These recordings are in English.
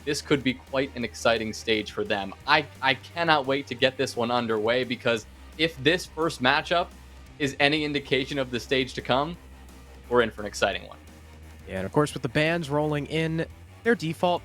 this could be quite an exciting stage for them. I cannot wait to get this one underway, because if this first matchup is any indication of the stage to come, we're in for an exciting one. Yeah, and of course, with the bans rolling in, their default,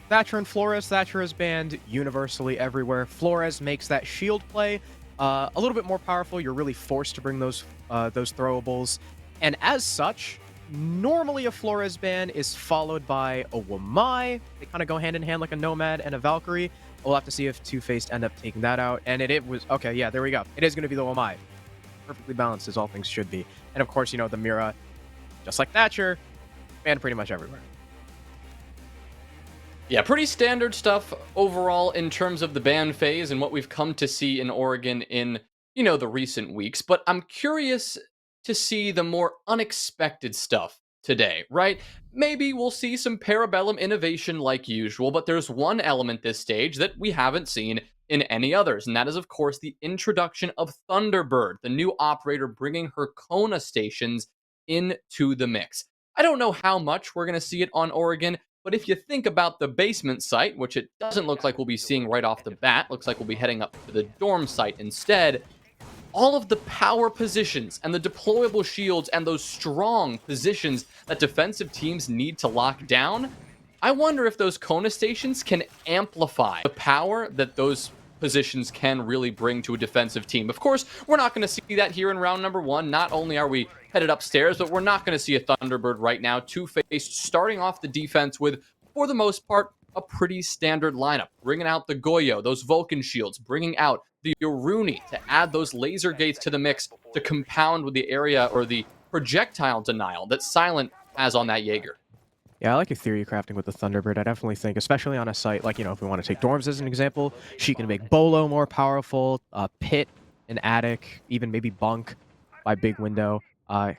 Thatcher and Flores. Thatcher is banned universally everywhere. Flores makes that shield play a little bit more powerful. You're really forced to bring those throwables. And as such, normally a Flores ban is followed by a Wamai. They kind of go hand in hand like a Nomad and a Valkyrie. We'll have to see if Two-Faced end up taking that out. And it was... Okay, yeah, there we go. It is going to be the Wamai. Perfectly balanced, as all things should be. And of course, you know, the Mira, just like Thatcher, banned pretty much everywhere. Yeah, pretty standard stuff overall in terms of the ban phase and what we've come to see in Oregon in, you know, the recent weeks. But I'm curious to see the more unexpected stuff today, right? Maybe we'll see some Parabellum innovation like usual, but there's one element this stage that we haven't seen in any others, and that is, of course, the introduction of Thunderbird, the new operator bringing her Kona stations into the mix. I don't know how much we're going to see it on Oregon, but if you think about the basement site, which it doesn't look like we'll be seeing right off the bat, looks like we'll be heading up to the dorm site instead, all of the power positions and the deployable shields and those strong positions that defensive teams need to lock down, I wonder if those Kona stations can amplify the power that those positions can really bring to a defensive team. Of course, we're not going to see that here in round number one. Not only are we headed upstairs, but we're not going to see a Thunderbird right now. Two-Faced starting off the defense with, for the most part, a pretty standard lineup. Bringing out the Goyo, those Vulcan shields, bringing out the Yoruni to add those laser gates to the mix to compound with the area or the projectile denial that Silent has on that Jaeger. Yeah, I like your theory crafting with the Thunderbird. I definitely think, especially on a site like, you know, if we want to take dorms as an example, she can make Bolo more powerful, Pit, an Attic, even maybe Bunk by Big Window. I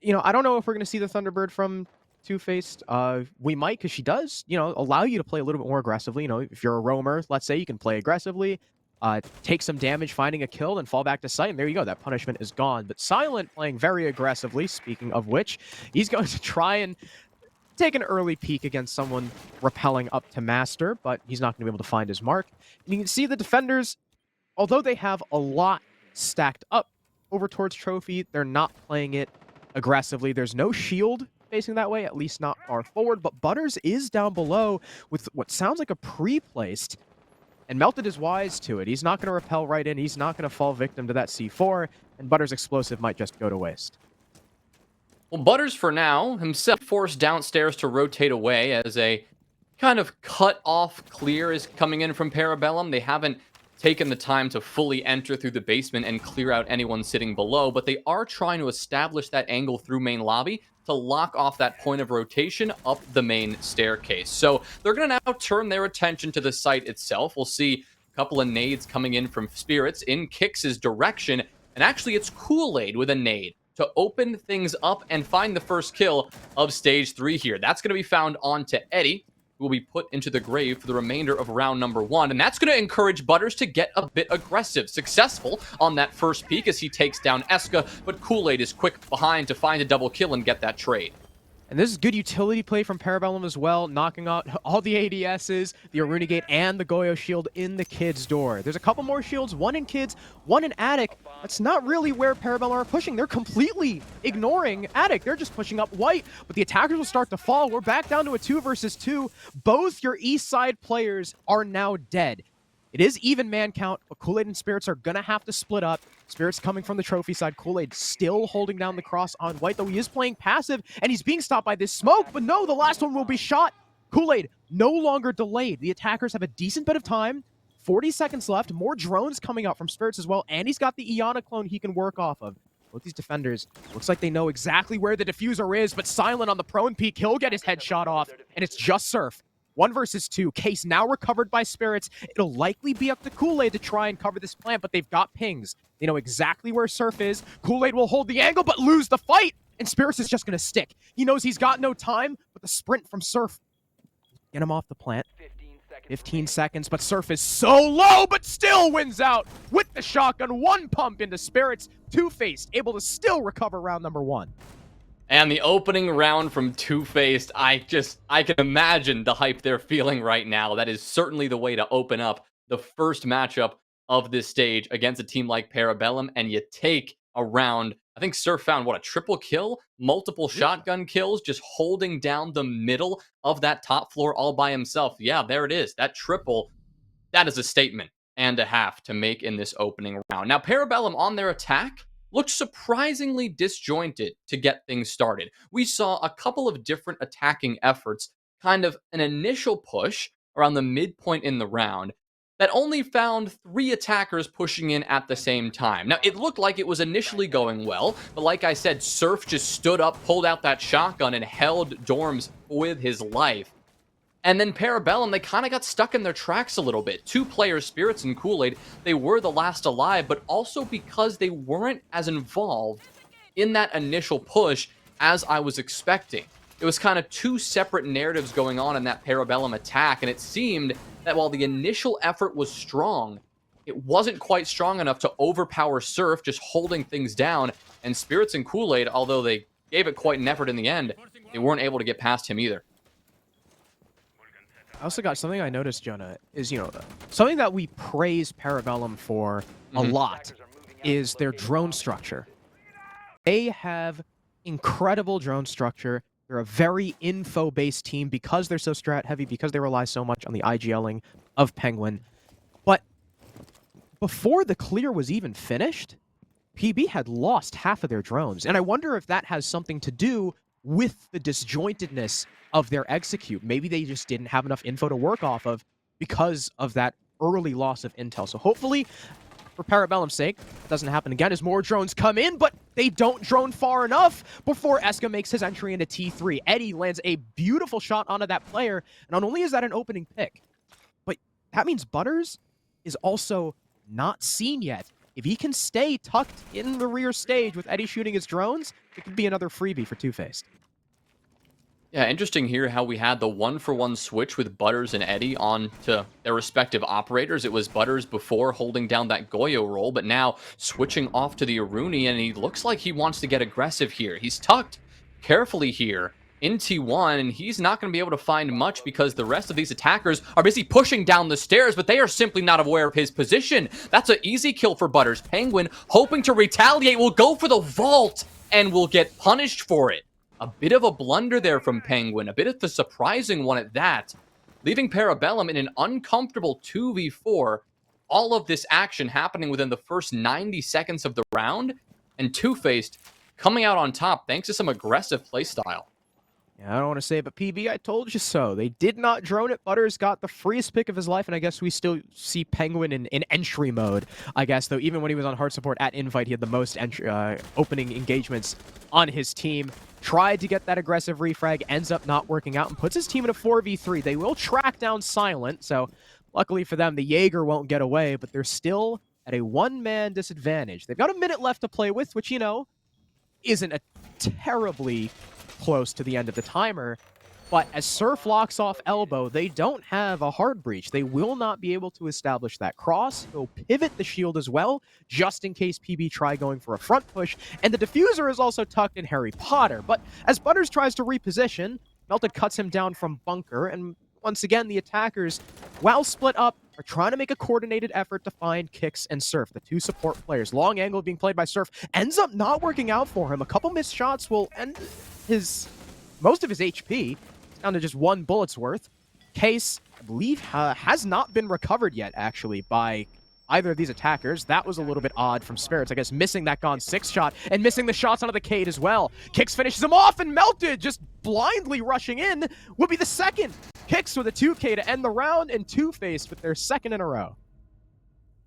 don't know if we're going to see the Thunderbird from Two-Faced. We might, because she does, you know, allow you to play a little bit more aggressively. You know, if you're a roamer, let's say, you can play aggressively, take some damage, finding a kill, and fall back to site, and there you go. That punishment is gone. But Silent playing very aggressively, speaking of which, he's going to try and take an early peek against someone rappelling up to Master, but he's not going to be able to find his mark. And you can see the defenders, although they have a lot stacked up over towards Trophy, they're not playing it aggressively. There's no shield facing that way, at least not far forward, but Butters is down below with what sounds like a pre-placed, and Melted is wise to it. He's not going to rappel right in. He's not going to fall victim to that C4, and Butters' explosive might just go to waste. Well, Butters, for now, himself forced downstairs to rotate away as a kind of cut-off clear is coming in from Parabellum. They haven't taken the time to fully enter through the basement and clear out anyone sitting below, but they are trying to establish that angle through main lobby to lock off that point of rotation up the main staircase. So they're going to now turn their attention to the site itself. We'll see a couple of nades coming in from Spirits in Kix's direction, and actually it's Kool-Aid with a nade to open things up and find the first kill of stage 3 here. That's going to be found onto Eddie, will be put into the grave for the remainder of round number 1. And that's going to encourage Butters to get a bit aggressive. Successful on that first peek as he takes down Eska, but Kool-Aid is quick behind to find a double kill and get that trade. And this is good utility play from Parabellum as well, knocking out all the ADSs, the Aruna Gate, and the Goyo shield in the Kids' door. There's a couple more shields, one in Kids, one in Attic. That's not really where Parabellum are pushing. They're completely ignoring Attic. They're just pushing up White, but the attackers will start to fall. We're back down to a 2 versus 2. Both your East Side players are now dead. It is even man count, but Kool-Aid and Spirits are going to have to split up. Spirits coming from the trophy side. Kool-Aid still holding down the cross on White, though he is playing passive, and he's being stopped by this smoke. But no, the last one will be shot. Kool-Aid no longer delayed. The attackers have a decent bit of time. 40 seconds left. More drones coming out from Spirits as well, and he's got the Iana clone he can work off of. Both these defenders, looks like they know exactly where the diffuser is, but Silent on the prone peak, he'll get his head shot off, and it's just Surf. 1 versus 2. Case now recovered by Spirits. It'll likely be up to Kool-Aid to try and cover this plant, but they've got pings. They know exactly where Surf is. Kool-Aid will hold the angle, but lose the fight, and Spirits is just going to stick. He knows he's got no time, but the sprint from Surf, get him off the plant. 15 seconds, but Surf is so low, but still wins out with the shotgun. 1 pump into Spirits. Two-Faced, able to still recover round number 1. And the opening round from Two-Faced, I can imagine the hype they're feeling right now. That is certainly the way to open up the first matchup of this stage against a team like Parabellum, and you take a round. I think Surf found what, a triple kill, multiple Yeah. shotgun kills, just holding down the middle of that top floor all by himself. Yeah, there it is. That triple, that is a statement and a half to make in this opening round. Now, Parabellum on their attack looked surprisingly disjointed to get things started. We saw a couple of different attacking efforts, kind of an initial push around the midpoint in the round that only found 3 attackers pushing in at the same time. Now, it looked like it was initially going well, but like I said, Surf just stood up, pulled out that shotgun, and held Dorms with his life. And then Parabellum, they kind of got stuck in their tracks a little bit. 2 players, Spirits and Kool-Aid, they were the last alive, but also because they weren't as involved in that initial push as I was expecting. It was kind of 2 separate narratives going on in that Parabellum attack, and it seemed that while the initial effort was strong, it wasn't quite strong enough to overpower Surf, just holding things down. And Spirits and Kool-Aid, although they gave it quite an effort in the end, they weren't able to get past him either. I also got something I noticed, Jonah, is, something that we praise Parabellum for a Mhm. lot is their drone structure. They have incredible drone structure. They're a very info-based team because they're so strat heavy, because they rely so much on the IGLing of Penguin. But before the clear was even finished, PB had lost half of their drones. And I wonder if that has something to do with the disjointedness of their execute. Maybe they just didn't have enough info to work off of because of that early loss of intel. So hopefully, for Parabellum's sake, it doesn't happen again as more drones come in, but they don't drone far enough before Eska makes his entry into T3. Eddie lands a beautiful shot onto that player, and not only is that an opening pick, but that means Butters is also not seen yet. If he can stay tucked in the rear stage with Eddie shooting his drones, it could be another freebie for Two-Faced. Yeah, interesting here how we had the 1-for-1 switch with Butters and Eddie on to their respective operators. It was Butters before holding down that Goyo roll, but now switching off to the Aruni, and he looks like he wants to get aggressive here. He's tucked carefully here in T1, and he's not going to be able to find much because the rest of these attackers are busy pushing down the stairs, but they are simply not aware of his position. That's an easy kill for Butters. Penguin, hoping to retaliate, will go for the vault and will get punished for it. A bit of a blunder there from Penguin, a bit of the surprising one at that, leaving Parabellum in an uncomfortable 2v4. All of this action happening within the first 90 seconds of the round, and Two-Faced coming out on top thanks to some aggressive playstyle. Yeah, I don't want to say it, but PB, I told you so. They did not drone it. Butters got the freest pick of his life, and I guess we still see Penguin in entry mode, I guess, though even when he was on hard support at Invite, he had the most opening engagements on his team. Tried to get that aggressive refrag, ends up not working out, and puts his team in a 4v3. They will track down Silent, so luckily for them, the Jaeger won't get away, but they're still at a one-man disadvantage. They've got a minute left to play with, which, isn't a terribly close to the end of the timer, but as Surf locks off elbow, they don't have a hard breach. They will not be able to establish that cross. They'll pivot the shield as well, just in case PB try going for a front push, and the diffuser is also tucked in Harry Potter. But as Butters tries to reposition, Melted cuts him down from bunker, and once again, the attackers, while split up, are trying to make a coordinated effort to find Kicks and Surf, the 2 support players. Long angle being played by Surf ends up not working out for him. A couple missed shots will end most of his HP down to just 1 bullet's worth. Case, I believe, has not been recovered yet, actually, by either of these attackers. That was a little bit odd from Spirits, I guess, missing that Gone 6 shot and missing the shots onto the Cade as well. Kicks finishes him off, and Melted, just blindly rushing in, would be the second. Kicks with a 2K to end the round, and Two-Faced with their second in a row.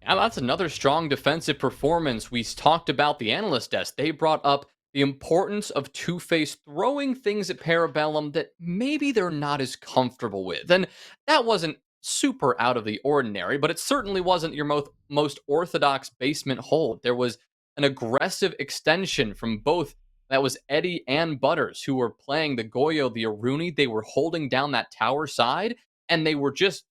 Yeah, that's another strong defensive performance. We talked about the analyst desk. They brought up the importance of Two-Face throwing things at Parabellum that maybe they're not as comfortable with. And that wasn't super out of the ordinary, but it certainly wasn't your most orthodox basement hold. There was an aggressive extension from both. That was Eddie and Butters, who were playing the Goyo, the Aruni. They were holding down that tower side, and they were just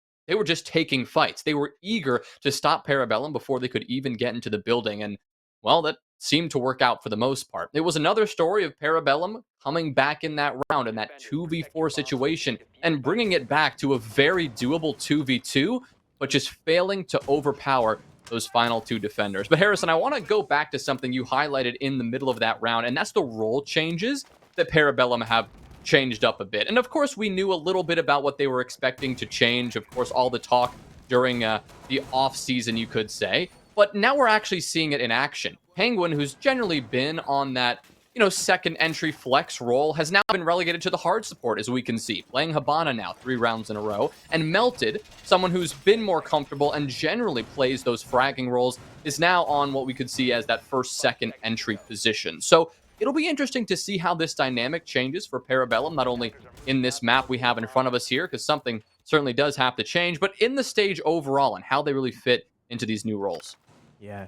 taking fights. They were eager to stop Parabellum before they could even get into the building. And well, that seemed to work out for the most part. It was another story of Parabellum coming back in that round in that 2v4 situation and bringing it back to a very doable 2v2, but just failing to overpower those final two defenders. But Harrison, I want to go back to something you highlighted in the middle of that round, and that's the role changes that Parabellum have changed up a bit. And of course, we knew a little bit about what they were expecting to change. Of course, all the talk during the off season, you could say. But now we're actually seeing it in action. Penguin, who's generally been on that, second entry flex role, has now been relegated to the hard support, as we can see, playing Hibana now 3 rounds in a row. And Melted, someone who's been more comfortable and generally plays those fragging roles, is now on what we could see as that first, second entry position. So it'll be interesting to see how this dynamic changes for Parabellum, not only in this map we have in front of us here, because something certainly does have to change, but in the stage overall and how they really fit into these new roles. Yeah.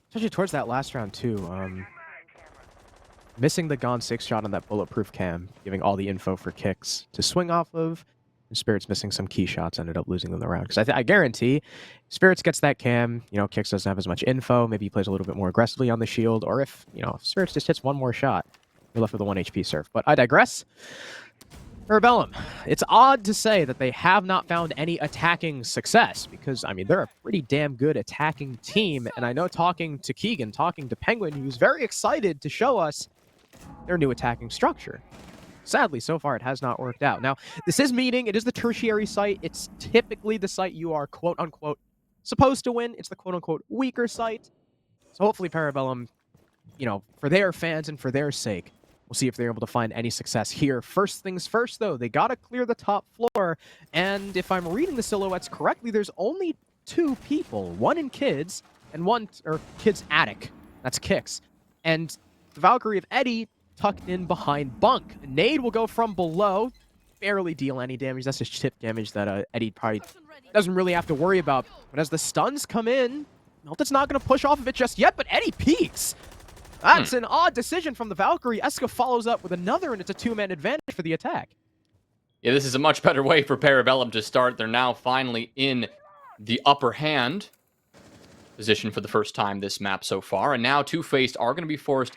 Especially towards that last round, too. Missing the Gone 6 shot on that bulletproof cam, giving all the info for Kicks to swing off of. And Spirits missing some key shots, ended up losing them the round. Because I guarantee, Spirits gets that cam, Kicks doesn't have as much info, maybe he plays a little bit more aggressively on the shield, or if Spirits just hits one more shot, you're left with a 1 HP surf. But I digress. Parabellum, it's odd to say that they have not found any attacking success, because, they're a pretty damn good attacking team, and I know talking to Keegan, talking to Penguin, he was very excited to show us their new attacking structure. Sadly, so far, it has not worked out. Now, this is meeting. It is the tertiary site. It's typically the site you are, quote-unquote, supposed to win. It's the quote-unquote weaker site. So hopefully Parabellum, for their fans and for their sake, we'll see if they're able to find any success here. First things first, though, they got to clear the top floor. And if I'm reading the silhouettes correctly, there's only 2 people. One in Kids and one, or Kids Attic. That's Kicks. And the Valkyrie of Eddie tucked in behind Bunk. Nade will go from below. Barely deal any damage. That's just chip damage that Eddie probably doesn't really have to worry about. But as the stuns come in, Melted's not going to push off of it just yet, but Eddie peeks. That's an odd decision from the Valkyrie. Eska follows up with another, and it's a 2-man advantage for the attack. Yeah, this is a much better way for Parabellum to start. They're now finally in the upper hand position for the first time this map so far. And now Two-Faced are going to be forced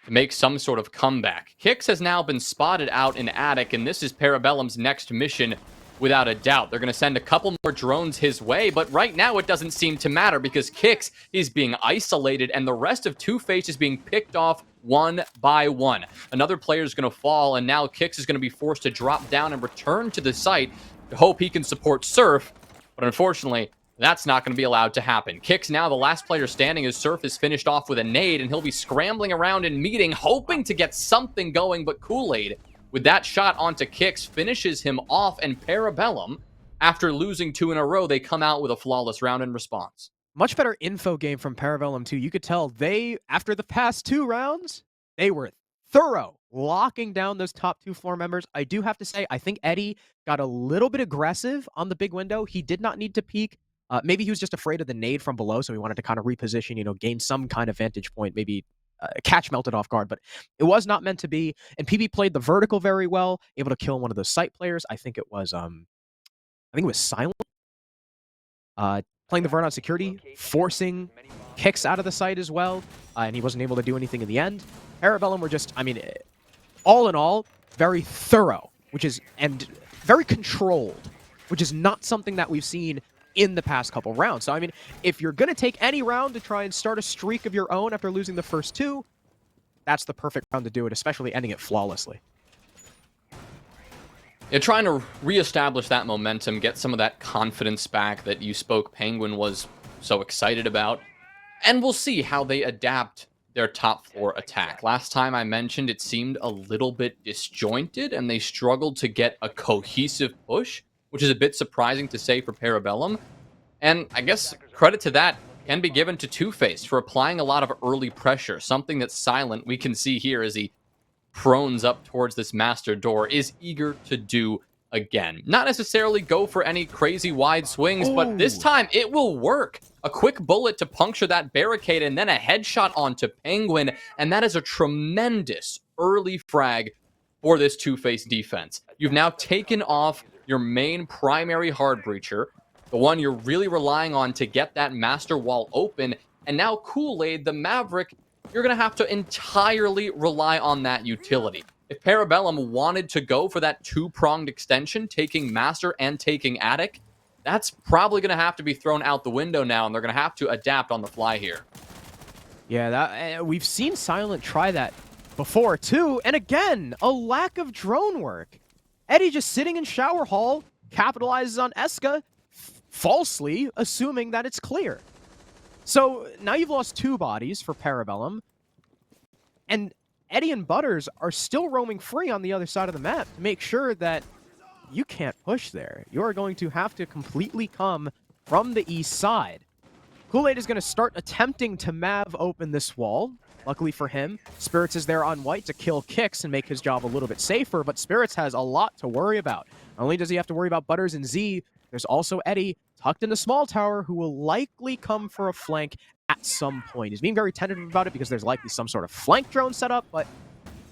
to make some sort of comeback. Kicks has now been spotted out in Attic, and this is Parabellum's next mission without a doubt. They're going to send a couple more drones his way, but right now it doesn't seem to matter because Kicks is being isolated and the rest of Two-Face is being picked off one by one. Another player is going to fall, and now Kicks is going to be forced to drop down and return to the site to hope he can support Surf, but unfortunately, that's not going to be allowed to happen. Kicks now the last player standing as Surf is finished off with a nade, and he'll be scrambling around in meeting, hoping to get something going, but Kool-Aid, with that shot onto Kicks, finishes him off, and Parabellum, after losing 2 in a row, they come out with a flawless round in response. Much better info game from Parabellum, too. You could tell after the past 2 rounds, they were thorough, locking down those top 2 floor members. I do have to say, I think Eddie got a little bit aggressive on the big window. He did not need to peek. Maybe he was just afraid of the nade from below, so he wanted to kind of reposition, gain some kind of vantage point, maybe catch Melted off guard, but it was not meant to be. And PB played the vertical very well, able to kill one of those site players. I think it was Silent. Playing the Vert on security, forcing Kicks out of the site as well, and he wasn't able to do anything in the end. Parabellum were just, all in all, very thorough, and very controlled, which is not something that we've seen in the past couple rounds. So, if you're going to take any round to try and start a streak of your own after losing the first 2, that's the perfect round to do it, especially ending it flawlessly. Yeah, trying to reestablish that momentum, get some of that confidence back that you spoke Penguin was so excited about. And we'll see how they adapt their top floor attack. Last time I mentioned it seemed a little bit disjointed and they struggled to get a cohesive push, which is a bit surprising to say for Parabellum. And I guess credit to that can be given to Two-Face for applying a lot of early pressure, something that Silent, we can see here as he prones up towards this master door, is eager to do again. Not necessarily go for any crazy wide swings, but this time it will work. A quick bullet to puncture that barricade and then a headshot onto Penguin, and that is a tremendous early frag for this Two-Face defense. You've now taken off your main primary hard breacher, the one you're really relying on to get that master wall open, And now Kool-Aid, the Maverick, you're going to have to entirely rely on that utility. If Parabellum wanted to go for that two-pronged extension, taking Master and taking Attic, that's probably going to have to be thrown out the window now, and they're going to have to adapt on the fly here. Yeah, that we've seen Silent try that before too, and again, a lack of drone work. Eddie just sitting in shower hall capitalizes on Eska, falsely assuming that it's clear. So now you've lost 2 bodies for Parabellum, and Eddie and Butters are still roaming free on the other side of the map to make sure that you can't push there. You are going to have to completely come from the east side. Kool-Aid is going to start attempting to Mav open this wall. Luckily for him, Spirits is there on white to kill Kicks and make his job a little bit safer, but Spirits has a lot to worry about. Not only does he have to worry about Butters and Z, there's also Eddie tucked in the small tower who will likely come for a flank at some point. He's being very tentative about it because there's likely some sort of flank drone set up, but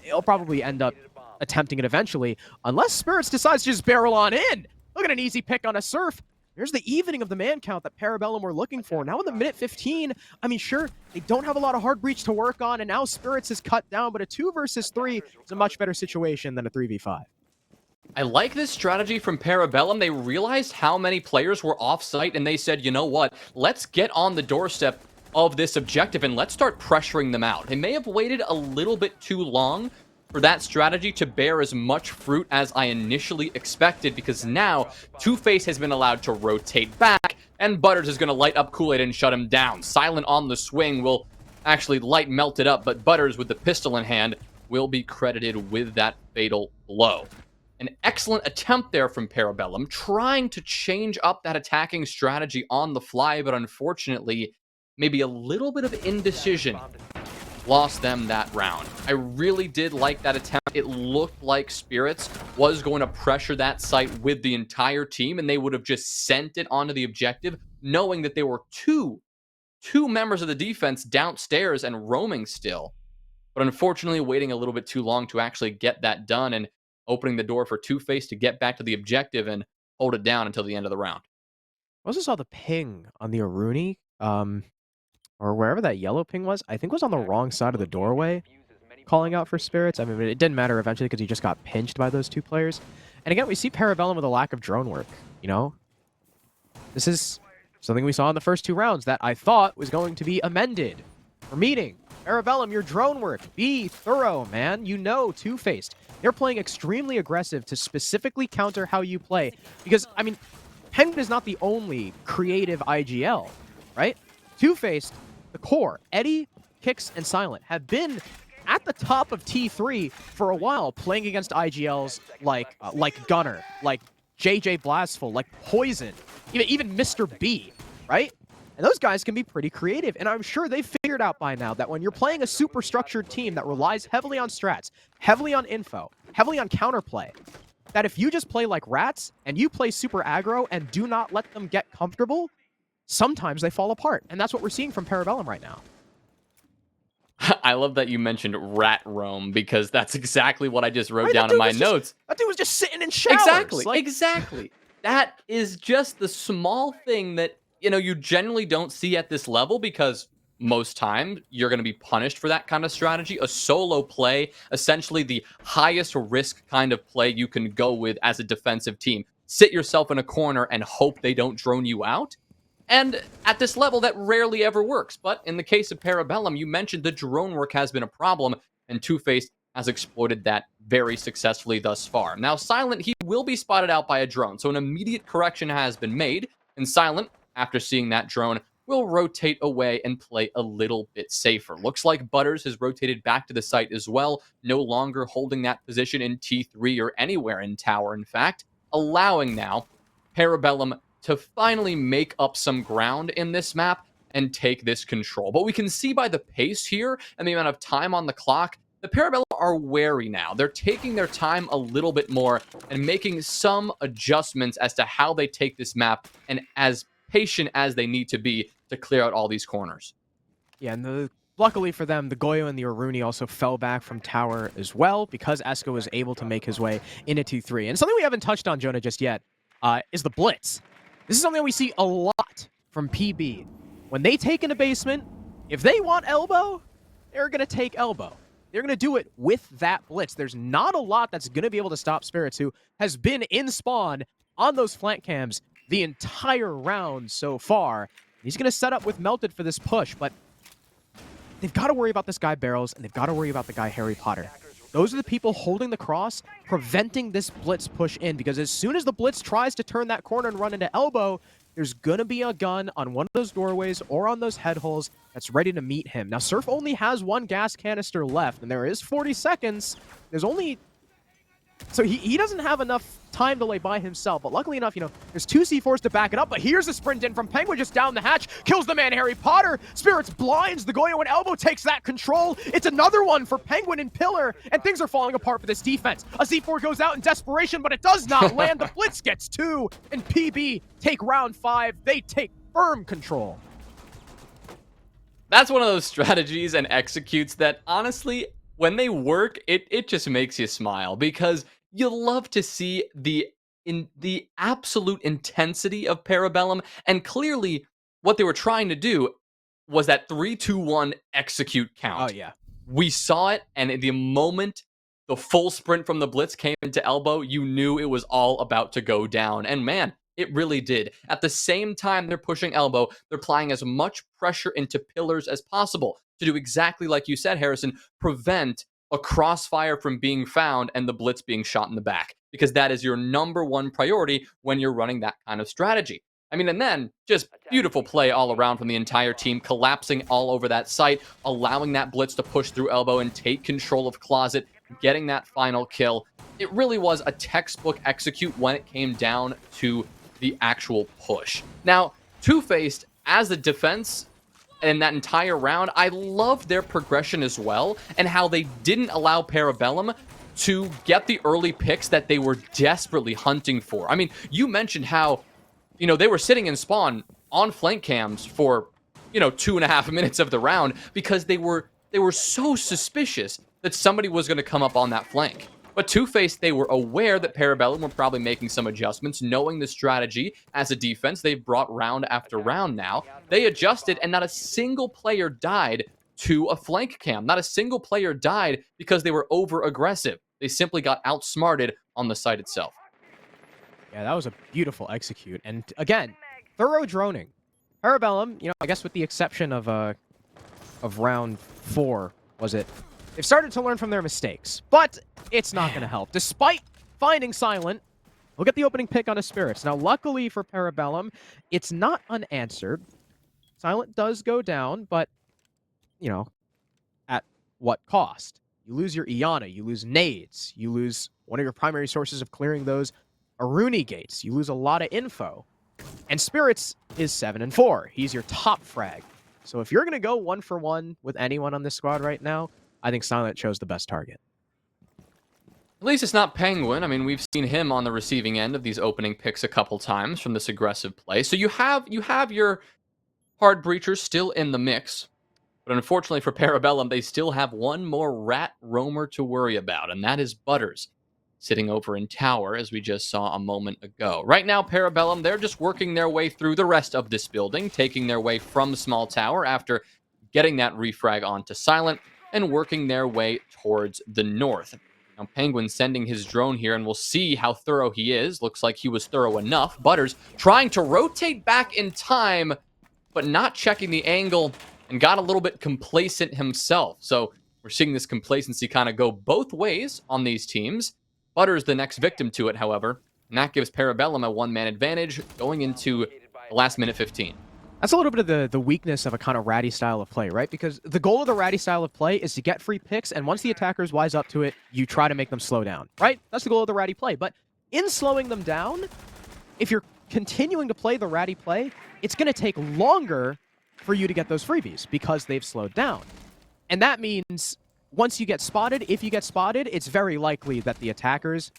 he'll probably end up attempting it eventually, unless Spirits decides to just barrel on in. Look at an easy pick on a Surf. There's the evening of the man count that Parabellum were looking for. Now in the minute 15, I mean, sure, they don't have a lot of hard breach to work on, and now Spirits is cut down, but a 2 versus 3 is a much better situation than a 3v5. I like this strategy from Parabellum. They realized how many players were off-site, and they said, you know what, let's get on the doorstep of this objective, and let's start pressuring them out. They may have waited a little bit too long for that strategy to bear as much fruit as I initially expected, because now Two-Face has been allowed to rotate back, and Butters is going to light up Kool-Aid and shut him down. Silent on the swing will actually light melt it up, but Butters with the pistol in hand will be credited with that fatal blow. An excellent attempt there from Parabellum, trying to change up that attacking strategy on the fly, but unfortunately, maybe a little bit of indecision lost them that round. I really did like that attempt. It looked like Spirits was going to pressure that site with the entire team, and they would have just sent it onto the objective, knowing that there were two members of the defense downstairs and roaming still. But unfortunately, waiting a little bit too long to actually get that done, and opening the door for Two-Face to get back to the objective and hold it down until the end of the round. I also saw the ping on the Aruni, or wherever that yellow ping was. I think it was on the wrong side of the doorway, calling out for Spirits. I mean, it didn't matter eventually because he just got pinched by those 2 players. And again, we see Parabellum with a lack of drone work, you know? This is something we saw in the first 2 rounds that I thought was going to be amended. We're meeting. Parabellum, your drone work. Be thorough, man. You know Two-Faced. They're playing extremely aggressive to specifically counter how you play. Because, I mean, Penguin is not the only creative IGL, right? Two-Faced, the core, Eddie, Kicks, and Silent have been at the top of T3 for a while, playing against IGLs like Gunner, like JJ Blastful, like Poison, even Mr. B, right? And those guys can be pretty creative, and I'm sure they've figured out by now that when you're playing a super structured team that relies heavily on strats, heavily on info, heavily on counterplay, that if you just play like rats and you play super aggro and do not let them get comfortable, sometimes they fall apart. And that's what we're seeing from Parabellum right now. I love that you mentioned rat roam, because that's exactly what I just wrote down in my notes. That dude was just sitting in showers. Exactly. That is just the small thing that, you know, you generally don't see at this level, because most times you're going to be punished for that kind of strategy. A solo play, essentially the highest risk kind of play you can go with as a defensive team. Sit yourself in a corner and hope they don't drone you out. And at this level, that rarely ever works. But in the case of Parabellum, you mentioned the drone work has been a problem, and Two-Face has exploited that very successfully thus far. Now, Silent, he will be spotted out by a drone, so an immediate correction has been made, and Silent, after seeing that drone, will rotate away and play a little bit safer. Looks like Butters has rotated back to the site as well, no longer holding that position in T3 or anywhere in tower, in fact, allowing now Parabellum to finally make up some ground in this map and take this control. But we can see by the pace here and the amount of time on the clock, the Parabellum are wary now. They're taking their time a little bit more and making some adjustments as to how they take this map, and as patient as they need to be to clear out all these corners. Yeah, and luckily for them, the Goyo and the Aruni also fell back from tower as well, because Esko was able to make his way into 2-3. And something we haven't touched on, Jonah, just yet, is the Blitz. This is something we see a lot from PB. When they take in a basement, If they want elbow, they're going to take elbow. They're going to do it with that blitz. There's not a lot that's going to be able to stop Spirits, who has been in spawn on those flank cams the entire round so far. He's going to set up with Melted for this push, but they've got to worry about this guy Barrels, and they've got to worry about the guy Harry Potter. Those are the people holding the cross, preventing this blitz push in, because as soon as the blitz tries to turn that corner and run into elbow, there's going to be a gun on one of those doorways or on those head holes that's ready to meet him. Now, Surf only has one gas canister left, and there is 40 seconds. There's only... So he doesn't have enough time to lay by himself, but luckily enough, there's two C4s to back it up, but here's a sprint in from Penguin just down the hatch, kills the man Harry Potter, Spirits blinds, the Goyo and Elbow takes that control, it's another one for Penguin and Pillar, and things are falling apart for this defense. A C4 goes out in desperation, but it does not land, the Blitz gets 2, and PB take round 5, they take firm control. That's one of those strategies and executes that, honestly, when they work, it just makes you smile, because you love to see the absolute intensity of Parabellum, and clearly what they were trying to do was that 3-2-1 execute count. Oh yeah. We saw it, and the moment the full sprint from the Blitz came into elbow, you knew it was all about to go down. And man, it really did. At the same time they're pushing elbow, they're applying as much pressure into pillars as possible to do exactly like you said, Harrison, prevent a crossfire from being found and the Blitz being shot in the back, because that is your number one priority when you're running that kind of strategy. I mean, and then just beautiful play all around from the entire team, collapsing all over that site, allowing that Blitz to push through elbow and take control of Closet, getting that final kill. It really was a textbook execute when it came down to the actual push. Now, Two-Faced, as a defense in that entire round, I loved their progression as well, and how they didn't allow Parabellum to get the early picks that they were desperately hunting for. I mean, you mentioned how, they were sitting in spawn on flank cams for, 2.5 minutes of the round, because they were so suspicious that somebody was going to come up on that flank. But Two-Faced, they were aware that Parabellum were probably making some adjustments, knowing the strategy as a defense they've brought round after round now. They adjusted, and not a single player died to a flank cam. Not a single player died because they were over-aggressive. They simply got outsmarted on the site itself. Yeah, that was a beautiful execute. And again, thorough droning. Parabellum, I guess with the exception of round 4, was it? They've started to learn from their mistakes, but it's not going to help. Despite finding Silent, look at the opening pick on his Spirits. Now, luckily for Parabellum, it's not unanswered. Silent does go down, but, at what cost? You lose your Iana, you lose nades, you lose one of your primary sources of clearing those Aruni gates. You lose a lot of info. And Spirits is 7-4. He's your top frag. So if you're going to go 1-for-1 with anyone on this squad right now, I think Silent chose the best target. At least it's not Penguin. I mean, we've seen him on the receiving end of these opening picks a couple times from this aggressive play. So you have your hard breachers still in the mix. But unfortunately for Parabellum, they still have one more rat roamer to worry about, and that is Butters, sitting over in tower, as we just saw a moment ago. Right now, Parabellum, they're just working their way through the rest of this building, taking their way from small tower after getting that refrag onto Silent, and working their way towards the north. Now, Penguin sending his drone here, and we'll see how thorough he is. Looks like he was thorough enough. Butters trying to rotate back in time, but not checking the angle, and got a little bit complacent himself. So we're seeing this complacency kind of go both ways on these teams. Butters the next victim to it, however, and that gives Parabellum a one-man advantage going into the last minute 15. That's a little bit of the weakness of a kind of ratty style of play, right? Because the goal of the ratty style of play is to get free picks, and once the attackers wise up to it, you try to make them slow down, right? That's the goal of the ratty play. But in slowing them down, if you're continuing to play the ratty play, it's going to take longer for you to get those freebies because they've slowed down. And that means once you get spotted, if you get spotted, it's very likely that the attackers,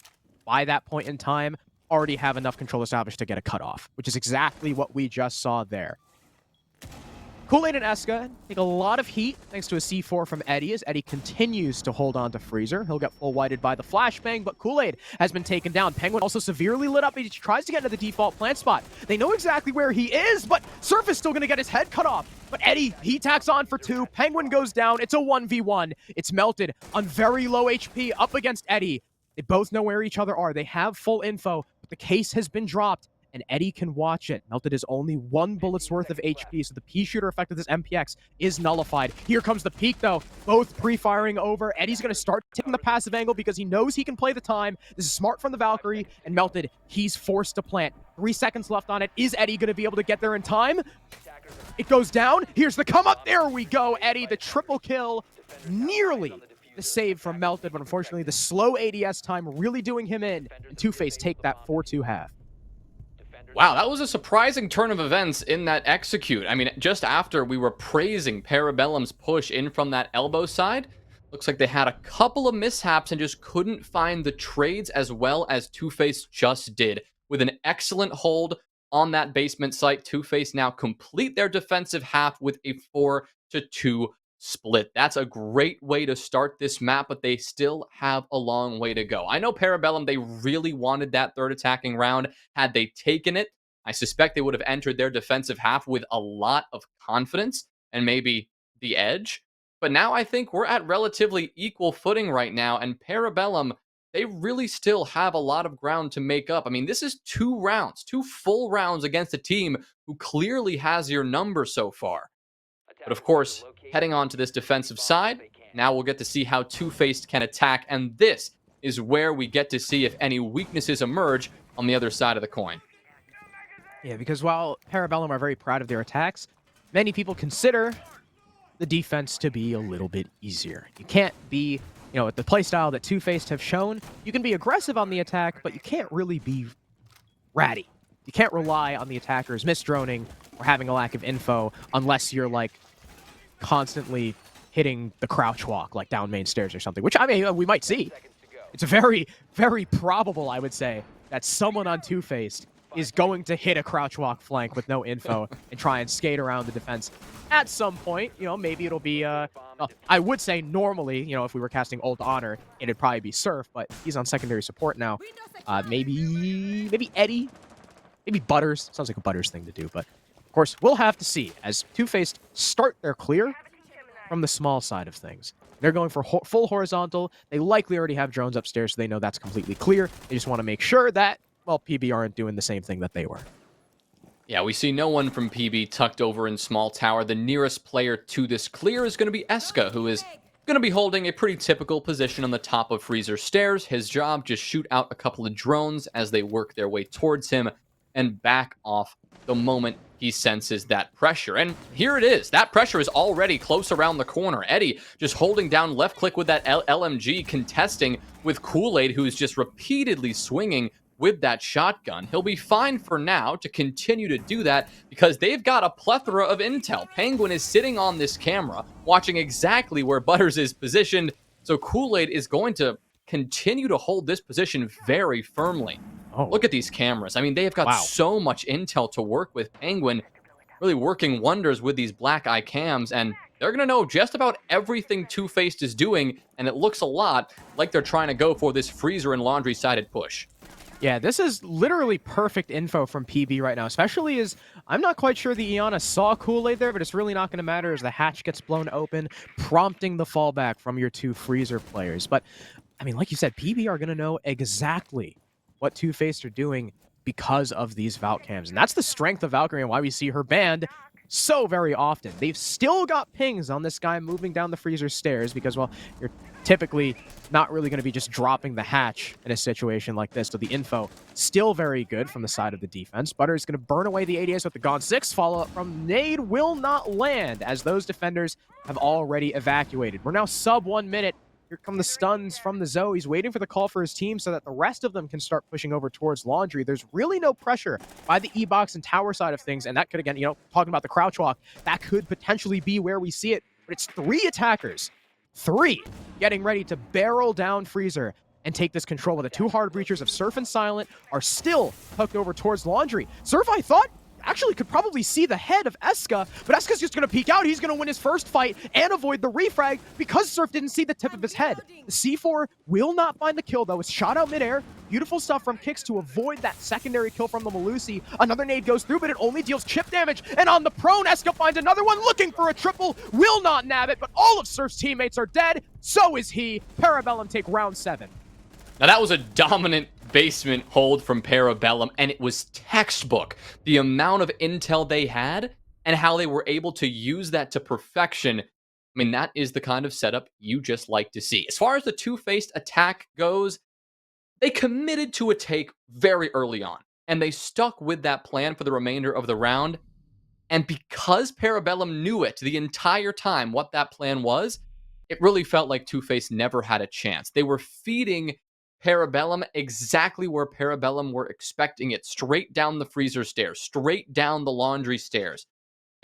by that point in time, already have enough control established to get a cutoff, which is exactly what we just saw there. Kool-Aid and Eska take a lot of heat thanks to a C4 from Eddie, as Eddie continues to hold on to Freezer. He'll get full whited by the flashbang, but Kool-Aid has been taken down. Penguin also severely lit up. He tries to get into the default plant spot. They know exactly where he is, but Surf is still going to get his head cut off. But Eddie, he tacks on for 2. Penguin goes down. It's a 1v1. It's Melted on very low HP up against Eddie. They both know where each other are. They have full info, but the case has been dropped, and Eddie can watch it. Melted is only 1 bullet's worth of HP, so the P-shooter effect of this MPX is nullified. Here comes the peek, though. Both pre-firing over. Eddie's going to start taking the passive angle because he knows he can play the time. This is smart from the Valkyrie, and Melted, he's forced to plant. 3 seconds left on it. Is Eddie going to be able to get there in time? It goes down. Here's the come up. There we go, Eddie. The triple kill. Nearly the save from Melted, but unfortunately the slow ADS time really doing him in. And Two-Face take that 4-2 half. Wow, that was a surprising turn of events in that execute. I mean, just after we were praising Parabellum's push in from that elbow side, looks like they had a couple of mishaps and just couldn't find the trades as well as Two-Face just did. With an excellent hold on that basement site, Two-Face now complete their defensive half with a 4-2 split. That's a great way to start this map, but they still have a long way to go. I know Parabellum, they really wanted that third attacking round. Had they taken it, I suspect they would have entered their defensive half with a lot of confidence and maybe the edge. But now I think we're at relatively equal footing right now, and Parabellum, they really still have a lot of ground to make up. I mean, this is 2 rounds, 2 full rounds against a team who clearly has your number so far. But of course, heading on to this defensive side, now we'll get to see how Two-Faced can attack, and this is where we get to see if any weaknesses emerge on the other side of the coin. Yeah, because while Parabellum are very proud of their attacks, many people consider the defense to be a little bit easier. You can't be, with the playstyle that Two-Faced have shown, you can be aggressive on the attack, but you can't really be ratty. You can't rely on the attackers misdroning or having a lack of info unless you're like constantly hitting the crouch walk like down main stairs or something, which I mean we might see. It's very, very probable, I would say, that someone on Two-Faced is going to hit a crouch walk flank with no info and try and skate around the defense at some point. Maybe it'll be I would say normally, if we were casting Old Honor, it'd probably be Surf, but he's on secondary support now. Maybe Eddie, maybe Butters. Sounds like a Butters thing to do, but of course, we'll have to see as Two-Faced start their clear from the small side of things. They're going for full horizontal. They likely already have drones upstairs, so they know that's completely clear. They just want to make sure that, well, PB aren't doing the same thing that they were. Yeah, we see no one from PB tucked over in small tower. The nearest player to this clear is going to be Eska, who is going to be holding a pretty typical position on the top of Freezer stairs. His job, just shoot out a couple of drones as they work their way towards him and back off the moment he senses that pressure. And here it is. That pressure is already close around the corner. Eddie just holding down left click with that LMG, contesting with Kool-Aid, who is just repeatedly swinging with that shotgun. He'll be fine for now to continue to do that because they've got a plethora of intel. Penguin is sitting on this camera, watching exactly where Butters is positioned, so Kool-Aid is going to continue to hold this position very firmly. Oh. Look at these cameras. I mean, they have got so much intel to work with. Penguin really working wonders with these black eye cams, and they're going to know just about everything Two-Faced is doing, and it looks a lot like they're trying to go for this Freezer and Laundry-sided push. Yeah, this is literally perfect info from PB right now, especially as I'm not quite sure the Iana saw Kool-Aid there, but it's really not going to matter as the hatch gets blown open, prompting the fallback from your 2 Freezer players. But, I mean, like you said, PB are going to know exactly what Two-Faced are doing because of these Valk cams. And that's the strength of Valkyrie and why we see her banned so very often. They've still got pings on this guy moving down the Freezer stairs because, well, you're typically not really going to be just dropping the hatch in a situation like this. So the info still very good from the side of the defense. Butter is going to burn away the ADS with the Gone 6. Follow-up from Nade will not land as those defenders have already evacuated. We're now sub 1 minute. Here come the stuns from the Zoe. He's waiting for the call for his team so that the rest of them can start pushing over towards Laundry. There's really no pressure by the E-Box and tower side of things, and that could, again, talking about the crouch walk, that could potentially be where we see it. But it's 3 attackers, 3, getting ready to barrel down Freezer and take this control, while the 2 hard breachers of Surf and Silent are still hooked over towards Laundry. Surf, I thought, actually could probably see the head of Eska, but Eska's just going to peek out. He's going to win his first fight and avoid the refrag because Surf didn't see the tip of his head. The C4 will not find the kill, though. It's shot out midair. Beautiful stuff from Kicks to avoid that secondary kill from the Malusi. Another nade goes through, but it only deals chip damage. And on the prone, Eska finds another one, looking for a triple. Will not nab it, but all of Surf's teammates are dead. So is he. Parabellum take round 7. Now that was a dominant basement hold from Parabellum, and it was textbook. The amount of intel they had and how they were able to use that to perfection. I mean, that is the kind of setup you just like to see. As far as the two-faced attack goes, they committed to a take very early on, and they stuck with that plan for the remainder of the round. And because Parabellum knew it the entire time what that plan was, it really felt like Two-Face never had a chance. They were feeding Parabellum exactly where Parabellum were expecting it, straight down the freezer stairs, straight down the laundry stairs.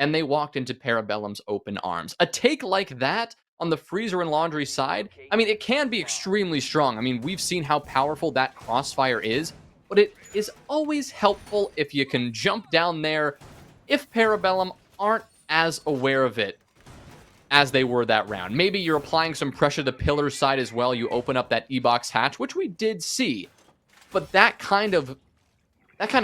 And they walked into Parabellum's open arms. A take like that on the freezer and laundry side, I mean, it can be extremely strong. I mean, we've seen how powerful that crossfire is, but it is always helpful if you can jump down there if Parabellum aren't as aware of it as they were that round. Maybe you're applying some pressure to the pillar side as well. You open up that E-box hatch, which we did see. But that kind of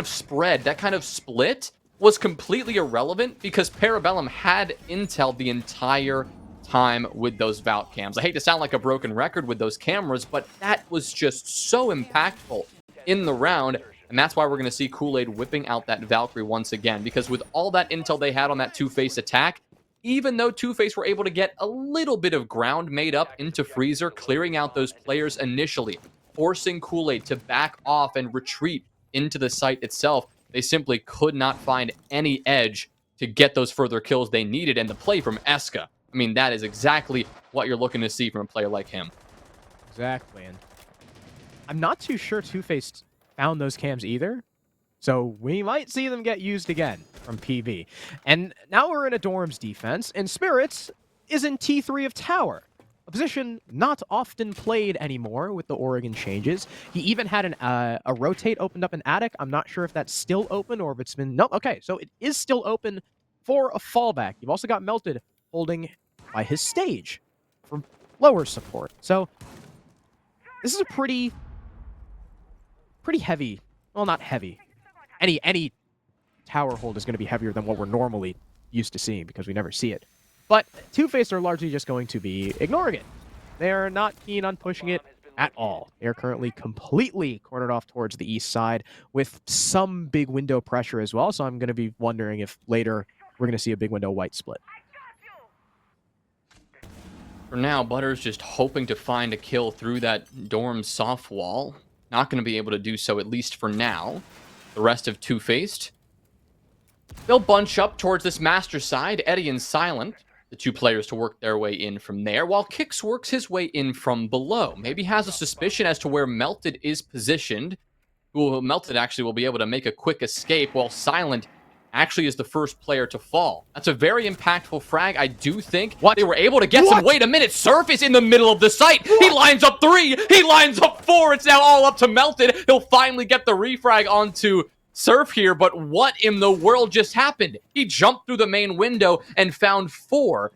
spread, that kind of split was completely irrelevant because Parabellum had intel the entire time with those Vault cams. I hate to sound like a broken record with those cameras, but that was just so impactful in the round. And that's why we're going to see Kool-Aid whipping out that Valkyrie once again. Because with all that intel they had on that Two-Face attack, even though Two-Face were able to get a little bit of ground made up into Freezer, clearing out those players initially, forcing Kool-Aid to back off and retreat into the site itself, they simply could not find any edge to get those further kills they needed. And the play from Eska, I mean, that is exactly what you're looking to see from a player like him. Exactly, and I'm not too sure Two-Face found those cams either, so we might see them get used again from PV. And now we're in a Dorm's defense, and Spirits is in T3 of Tower, a position not often played anymore with the Oregon changes. He even had a rotate opened up in Attic. I'm not sure if that's still open or if it's been... No, okay, so it is still open for a fallback. You've also got Melted holding by his stage for lower support. So this is a pretty heavy... Well, not heavy. Any tower hold is going to be heavier than what we're normally used to seeing because we never see it. But Two-Face are largely just going to be ignoring it. They are not keen on pushing it at all. They are currently completely cornered off towards the east side with some big window pressure as well, so I'm going to be wondering if later we're going to see a big window white split. For now, Butter's just hoping to find a kill through that dorm soft wall. Not going to be able to do so, at least for now. The rest of Two-Faced, they'll bunch up towards this master side. Eddie and Silent, the two players to work their way in from there, while Kix works his way in from below. Maybe has a suspicion as to where Melted is positioned. Melted actually will be able to make a quick escape, while Silent actually is the first player to fall. That's a very impactful frag. I do think they were able to get some... Wait a minute, Surf is in the middle of the site. He lines up 3. He lines up 4. It's now all up to Melted. He'll finally get the refrag onto Surf here, but what in the world just happened? He jumped through the main window and found 4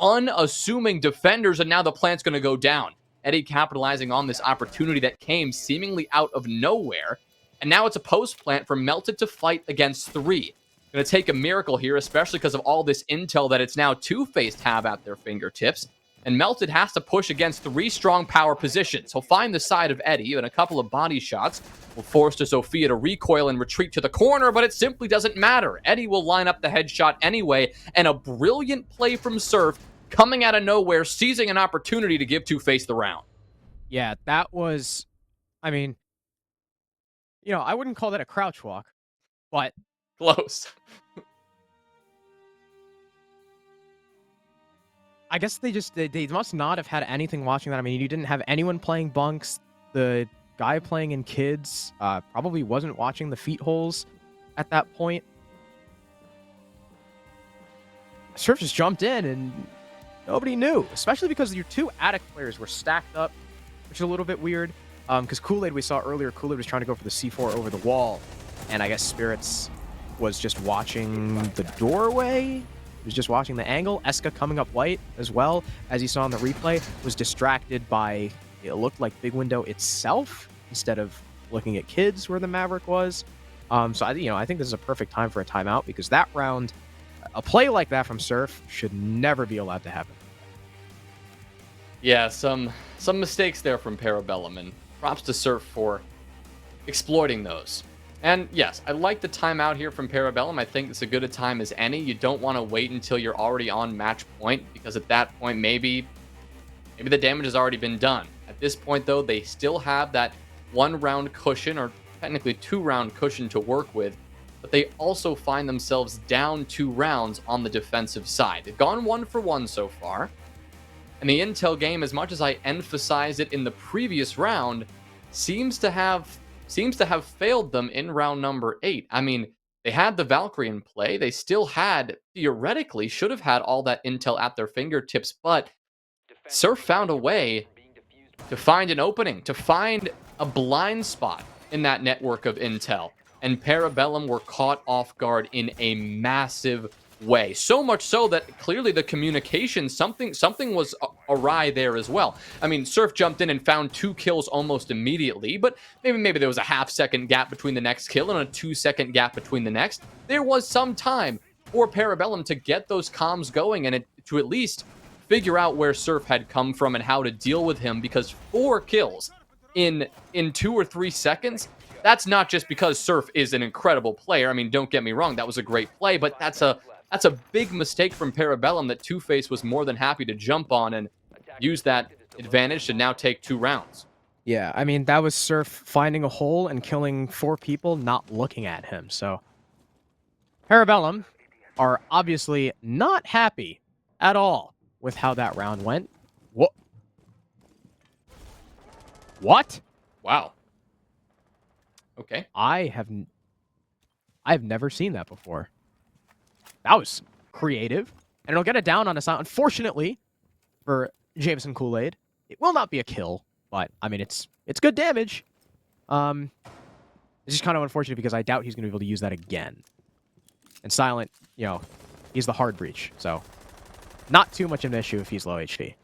unassuming defenders, and now the plant's going to go down. Eddie capitalizing on this opportunity that came seemingly out of nowhere, and now it's a post plant for Melted to fight against 3. Going to take a miracle here, especially because of all this intel that it's now Two-Faced have at their fingertips. And Melted has to push against 3 strong power positions. He'll find the side of Eddie, and a couple of body shots will force to Sophia to recoil and retreat to the corner, but it simply doesn't matter. Eddie will line up the headshot anyway, and a brilliant play from Surf coming out of nowhere, seizing an opportunity to give Two-Faced the round. Yeah, that was... I mean, you know, I wouldn't call that a crouch walk, but... Close. I guess they must not have had anything watching that. I mean, you didn't have anyone playing bunks. The guy playing in kids probably wasn't watching the feet holes at that point. Surf just jumped in and nobody knew, especially because your 2 Attic players were stacked up, which is a little bit weird. Because Kool-Aid, we saw earlier, Kool-Aid was trying to go for the C4 over the wall, and I guess Spirits was just watching the doorway. He was just watching the angle. Eska coming up white as well, as you saw in the replay, was distracted by, it looked like Big Window itself instead of looking at kids where the Maverick was. So I think this is a perfect time for a timeout because that round, a play like that from Surf should never be allowed to happen. Yeah, some mistakes there from Parabellum, and props to Surf for exploiting those. And yes, I like the timeout here from Parabellum. I think it's as good a time as any. You don't want to wait until you're already on match point, because at that point, maybe the damage has already been done. At this point, though, they still have that 1 round cushion, or technically 2 round cushion to work with, but they also find themselves down 2 rounds on the defensive side. They've gone 1 for 1 so far. And the intel game, as much as I emphasized it in the previous round, seems to have failed them in round number 8. I mean, they had the Valkyrie in play. They still had, theoretically, should have had all that intel at their fingertips, but Surf found a way to find an opening, to find a blind spot in that network of intel. And Parabellum were caught off guard in a massive way. So much so that clearly the communication, something was awry there as well. I mean, Surf jumped in and found 2 kills almost immediately, but maybe there was a half-second gap between the next kill and a 2-second gap between the next. There was some time for Parabellum to get those comms going and to at least figure out where Surf had come from and how to deal with him, because 4 kills in 2 or 3 seconds, that's not just because Surf is an incredible player. I mean, don't get me wrong, that was a great play, but that's a big mistake from Parabellum that Two-Face was more than happy to jump on and use that advantage to now take 2 rounds. Yeah, I mean, that was Surf finding a hole and killing 4 people not looking at him. So Parabellum are obviously not happy at all with how that round went. What? What? Wow. Okay. I've never seen that before. That was creative, and it'll get it down on a sound. Unfortunately for Jameson Kool-Aid, it will not be a kill, but I mean it's good damage. It's just kind of unfortunate because I doubt he's going to be able to use that again. And Silent, he's the hard breach, so not too much of an issue if he's low HP.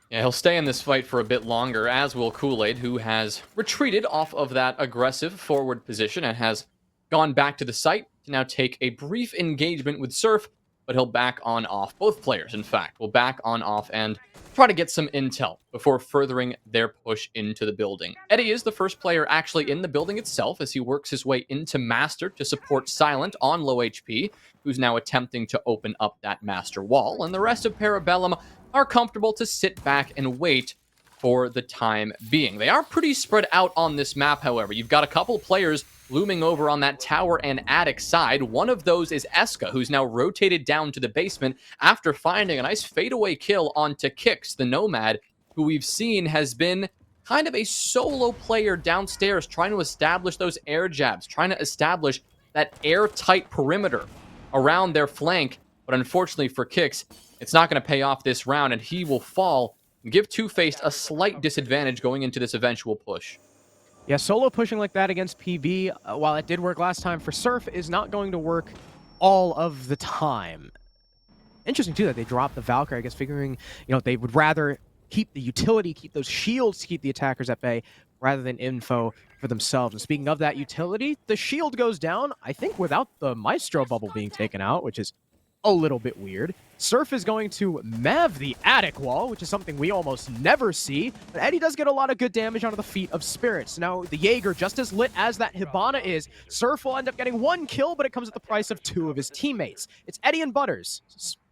Yeah, he'll stay in this fight for a bit longer, as will Kool-Aid, who has retreated off of that aggressive forward position and has gone back to the site to now take a brief engagement with Surf, but he'll back on off. Both players, in fact, will back on off and try to get some intel before furthering their push into the building. Eddie is the first player actually in the building itself as he works his way into Master to support Silent on low HP, who's now attempting to open up that Master wall, and the rest of Parabellum are comfortable to sit back and wait for the time being. They are pretty spread out on this map, however. You've got a couple players looming over on that tower and attic side. One of those is Eska, who's now rotated down to the basement after finding a nice fadeaway kill onto Kix, the Nomad, who we've seen has been kind of a solo player downstairs, trying to establish those air jabs, trying to establish that airtight perimeter around their flank. But unfortunately for Kix, it's not going to pay off this round, and he will fall and give Two-Faced a slight disadvantage going into this eventual push. Yeah, solo pushing like that against PB, while it did work last time for Surf, is not going to work all of the time. Interesting, too, that they dropped the Valkyrie, I guess, figuring, they would rather keep the utility, keep those shields to keep the attackers at bay, rather than info for themselves. And speaking of that utility, the shield goes down, I think, without the Maestro bubble being taken out, which is a little bit weird. Surf is going to Mav the attic wall, which is something we almost never see. But Eddie does get a lot of good damage onto the feet of Spirits. Now, the Jaeger, just as lit as that Hibana is, Surf will end up getting 1 kill, but it comes at the price of 2 of his teammates. It's Eddie and Butters,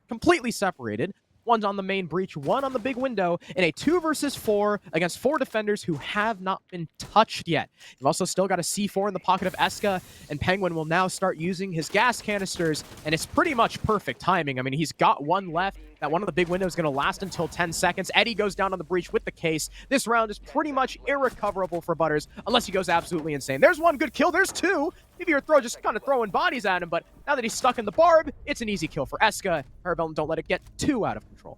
completely separated. One's on the main breach, one on the big window, in a 2 versus 4 against 4 defenders who have not been touched yet. You've also still got a C4 in the pocket of Eska, and Penguin will now start using his gas canisters, and it's pretty much perfect timing. I mean, he's got 1 left. That one on the big window is going to last until 10 seconds. Eddie goes down on the breach with the case. This round is pretty much irrecoverable for Butters, unless he goes absolutely insane. There's 1 good kill. There's 2. Maybe you're just kind of throwing bodies at him, but now that he's stuck in the barb, it's an easy kill for Eska. Parabellum don't let it get too out of control.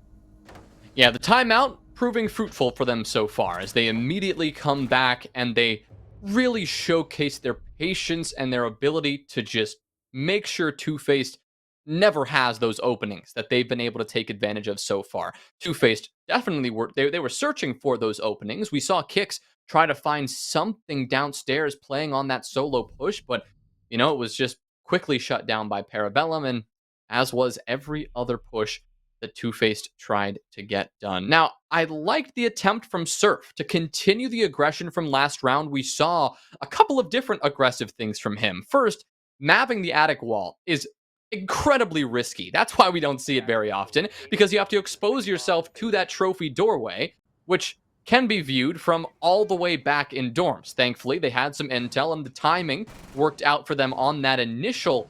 Yeah, the timeout proving fruitful for them so far, as they immediately come back and they really showcase their patience and their ability to just make sure Two-Faced never has those openings that they've been able to take advantage of so far. Two-Faced definitely they were searching for those openings. We saw Kicks try to find something downstairs playing on that solo push, but it was just quickly shut down by Parabellum, and as was every other push that Two-Faced tried to get done. Now, I liked the attempt from Surf to continue the aggression from last round. We saw a couple of different aggressive things from him. First, mapping the attic wall is incredibly risky. That's why we don't see it very often, because you have to expose yourself to that trophy doorway, which can be viewed from all the way back in dorms. Thankfully, they had some intel and the timing worked out for them on that initial,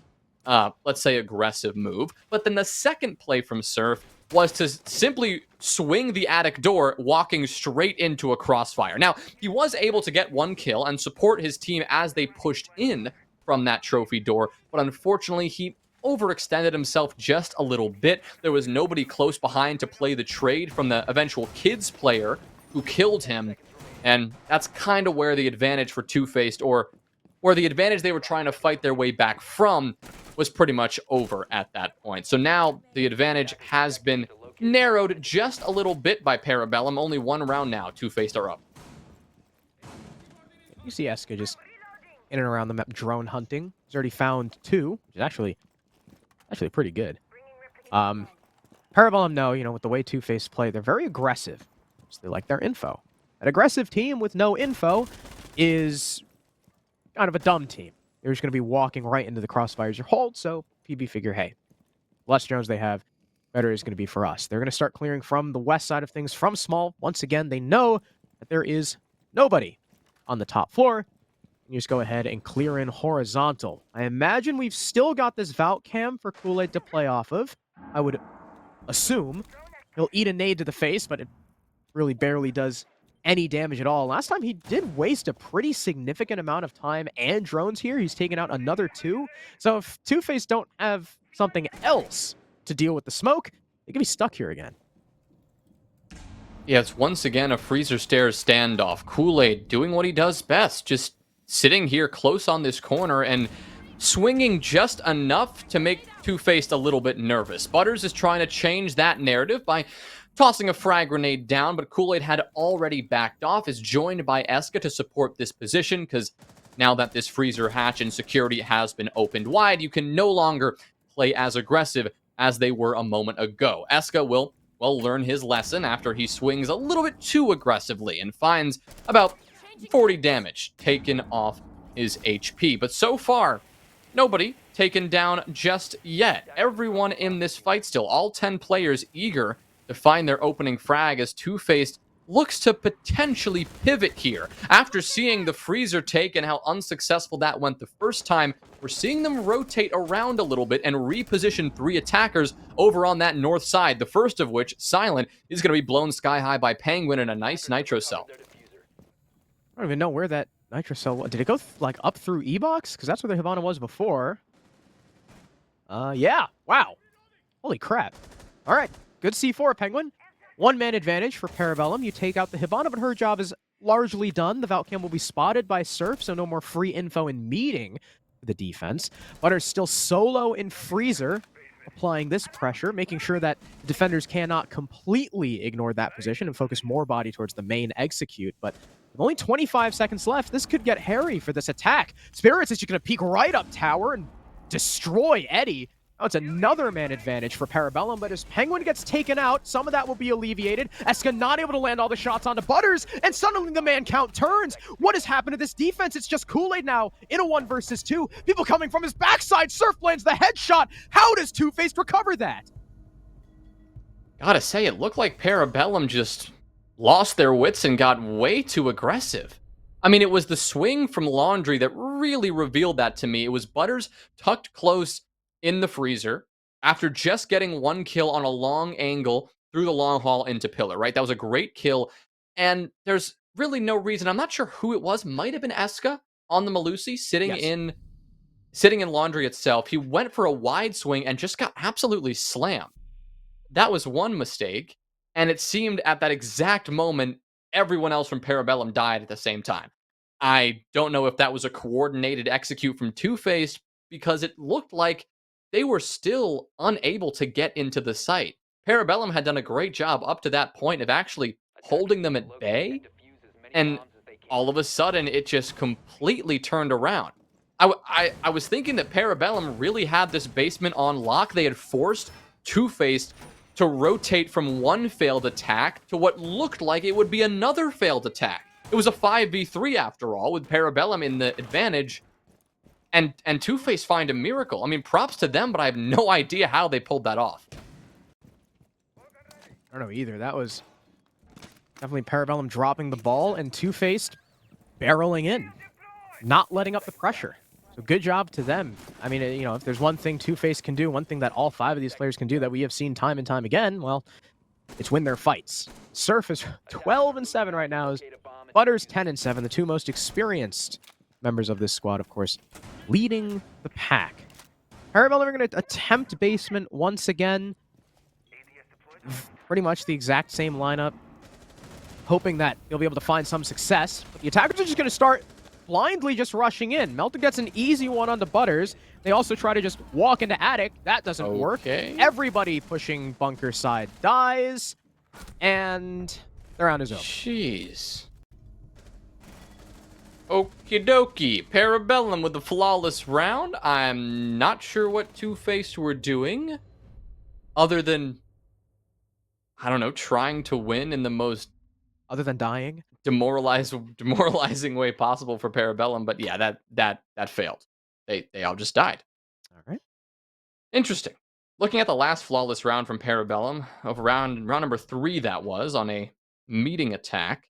let's say, aggressive move. But then the second play from Surf was to simply swing the attic door, walking straight into a crossfire. Now, he was able to get one kill and support his team as they pushed in from that trophy door, but unfortunately, he overextended himself just a little bit. There was nobody close behind to play the trade from the eventual kids player who killed him. And that's kind of where the advantage for Two-Faced, or where the advantage they were trying to fight their way back from, was pretty much over at that point. So now the advantage has been narrowed just a little bit by Parabellum. Only one round now. Two-Faced are up. You see Eska just in and around the map drone hunting. He's already found 2, which is actually pretty good. Parabellum, no, with the way Two-Face play, they're very aggressive. So they like their info. An aggressive team with no info is kind of a dumb team. They're just going to be walking right into the crossfires you hold, so PB figure, hey, less drones they have, better is going to be for us. They're going to start clearing from the west side of things, from small. Once again, they know that there is nobody on the top floor. You just go ahead and clear in horizontal. I imagine we've still got this Vault Cam for Kool-Aid to play off of. I would assume he'll eat a nade to the face, but it really barely does any damage at all. Last time he did waste a pretty significant amount of time and drones here. He's taken out another 2. So if Two-Face don't have something else to deal with the smoke, they could be stuck here again. Yeah, it's once again a Freezer Stairs standoff. Kool-Aid doing what he does best, just sitting here close on this corner and swinging just enough to make Two-Faced a little bit nervous. Butters is trying to change that narrative by tossing a frag grenade down, but Kool-Aid had already backed off, is joined by Eska to support this position, because now that this freezer hatch and security has been opened wide, you can no longer play as aggressive as they were a moment ago. Eska will, well, learn his lesson after he swings a little bit too aggressively and finds about 40 damage taken off his HP. But so far, nobody taken down just yet. Everyone in this fight still, all 10 players eager to find their opening frag as Two-Faced looks to potentially pivot here. After seeing the freezer take and how unsuccessful that went the first time, we're seeing them rotate around a little bit and reposition 3 attackers over on that north side, the first of which, Silent, is going to be blown sky high by Penguin in a nice nitro cell. I don't even know where that nitro cell was. Did it go like up through E-Box? Because that's where the Hibana was before. Yeah. Wow. Holy crap. All right. Good C4, Penguin. 1-man advantage for Parabellum. You take out the Hibana, but her job is largely done. The Valcam will be spotted by Surf, so no more free info in meeting the defense. Butter's still solo in Freezer, applying this pressure, making sure that the defenders cannot completely ignore that position and focus more body towards the main execute. But with only 25 seconds left, this could get hairy for this attack. Spirits is just going to peek right up tower and destroy Eddie. Oh, it's another man advantage for Parabellum, but as Penguin gets taken out, some of that will be alleviated. Eska not able to land all the shots onto Butters, and suddenly the man count turns. What has happened to this defense? It's just Kool-Aid now in a 1 versus 2. People coming from his backside. Surf lands the headshot. How does Two-Faced recover that? Gotta say, it looked like Parabellum just lost their wits and got way too aggressive. I mean, it was the swing from Laundry that really revealed that to me. It was Butters tucked close in the freezer after just getting 1 kill on a long angle through the long haul into pillar, right? That was a great kill. And there's really no reason. I'm not sure who it was. Might have been Eska on the Malusi sitting in Laundry itself. He went for a wide swing and just got absolutely slammed. That was one mistake. And it seemed at that exact moment, everyone else from Parabellum died at the same time. I don't know if that was a coordinated execute from Two-Faced, because it looked like they were still unable to get into the site. Parabellum had done a great job up to that point of actually holding them at bay, and all of a sudden, it just completely turned around. I was thinking that Parabellum really had this basement on lock. They had forced Two-Faced to rotate from one failed attack to what looked like it would be another failed attack. It was a 5v3 after all, with Parabellum in the advantage, and Two-Face find a miracle. I mean, props to them, but I have no idea how they pulled that off. I don't know either. That was definitely Parabellum dropping the ball and Two-Faced barreling in, not letting up the pressure. So good job to them. I mean, you know, if there's one thing Two-Faced can do, one thing that all 5 of these players can do that we have seen time and time again, well, it's win their fights. Surf is 12-7 right now. Butters 10-7, the 2 most experienced members of this squad, of course, leading the pack. Parabellum are going to attempt basement once again. Pretty much the exact same lineup, hoping that they'll be able to find some success. But the attackers are just going to start blindly just rushing in. Melton gets an easy one onto Butters. They also try to just walk into Attic. That doesn't work. Everybody pushing bunker side dies, and the round is over. Jeez. Okie dokie. Parabellum with the flawless round. I'm not sure what Two-Faced were doing, other than, I don't know, trying to win in the most Other than dying? demoralizing way possible for Parabellum. But yeah, that failed. They all just died. All right. Interesting. Looking at the last flawless round from Parabellum, of round number 3 that was, on a meeting attack.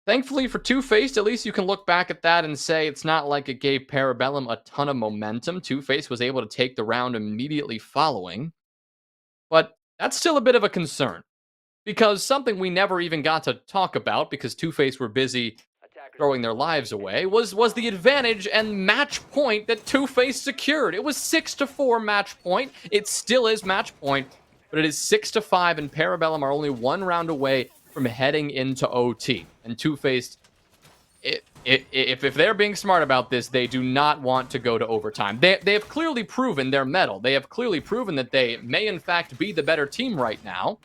Thankfully for Two-Faced, at least you can look back at that and say it's not like it gave Parabellum a ton of momentum. Two-Faced was able to take the round immediately following. But that's still a bit of a concern, because something we never even got to talk about because Two-Faced were busy throwing their lives away was the advantage and match point that Two-Faced secured. It was 6-4 match point. It still is match point, but it is 6-5, and Parabellum are only 1 round away from heading into OT. And Two-Faced, if they're being smart about this, they do not want to go to overtime. They have clearly proven their mettle. They have clearly proven that they may in fact be the better team right now,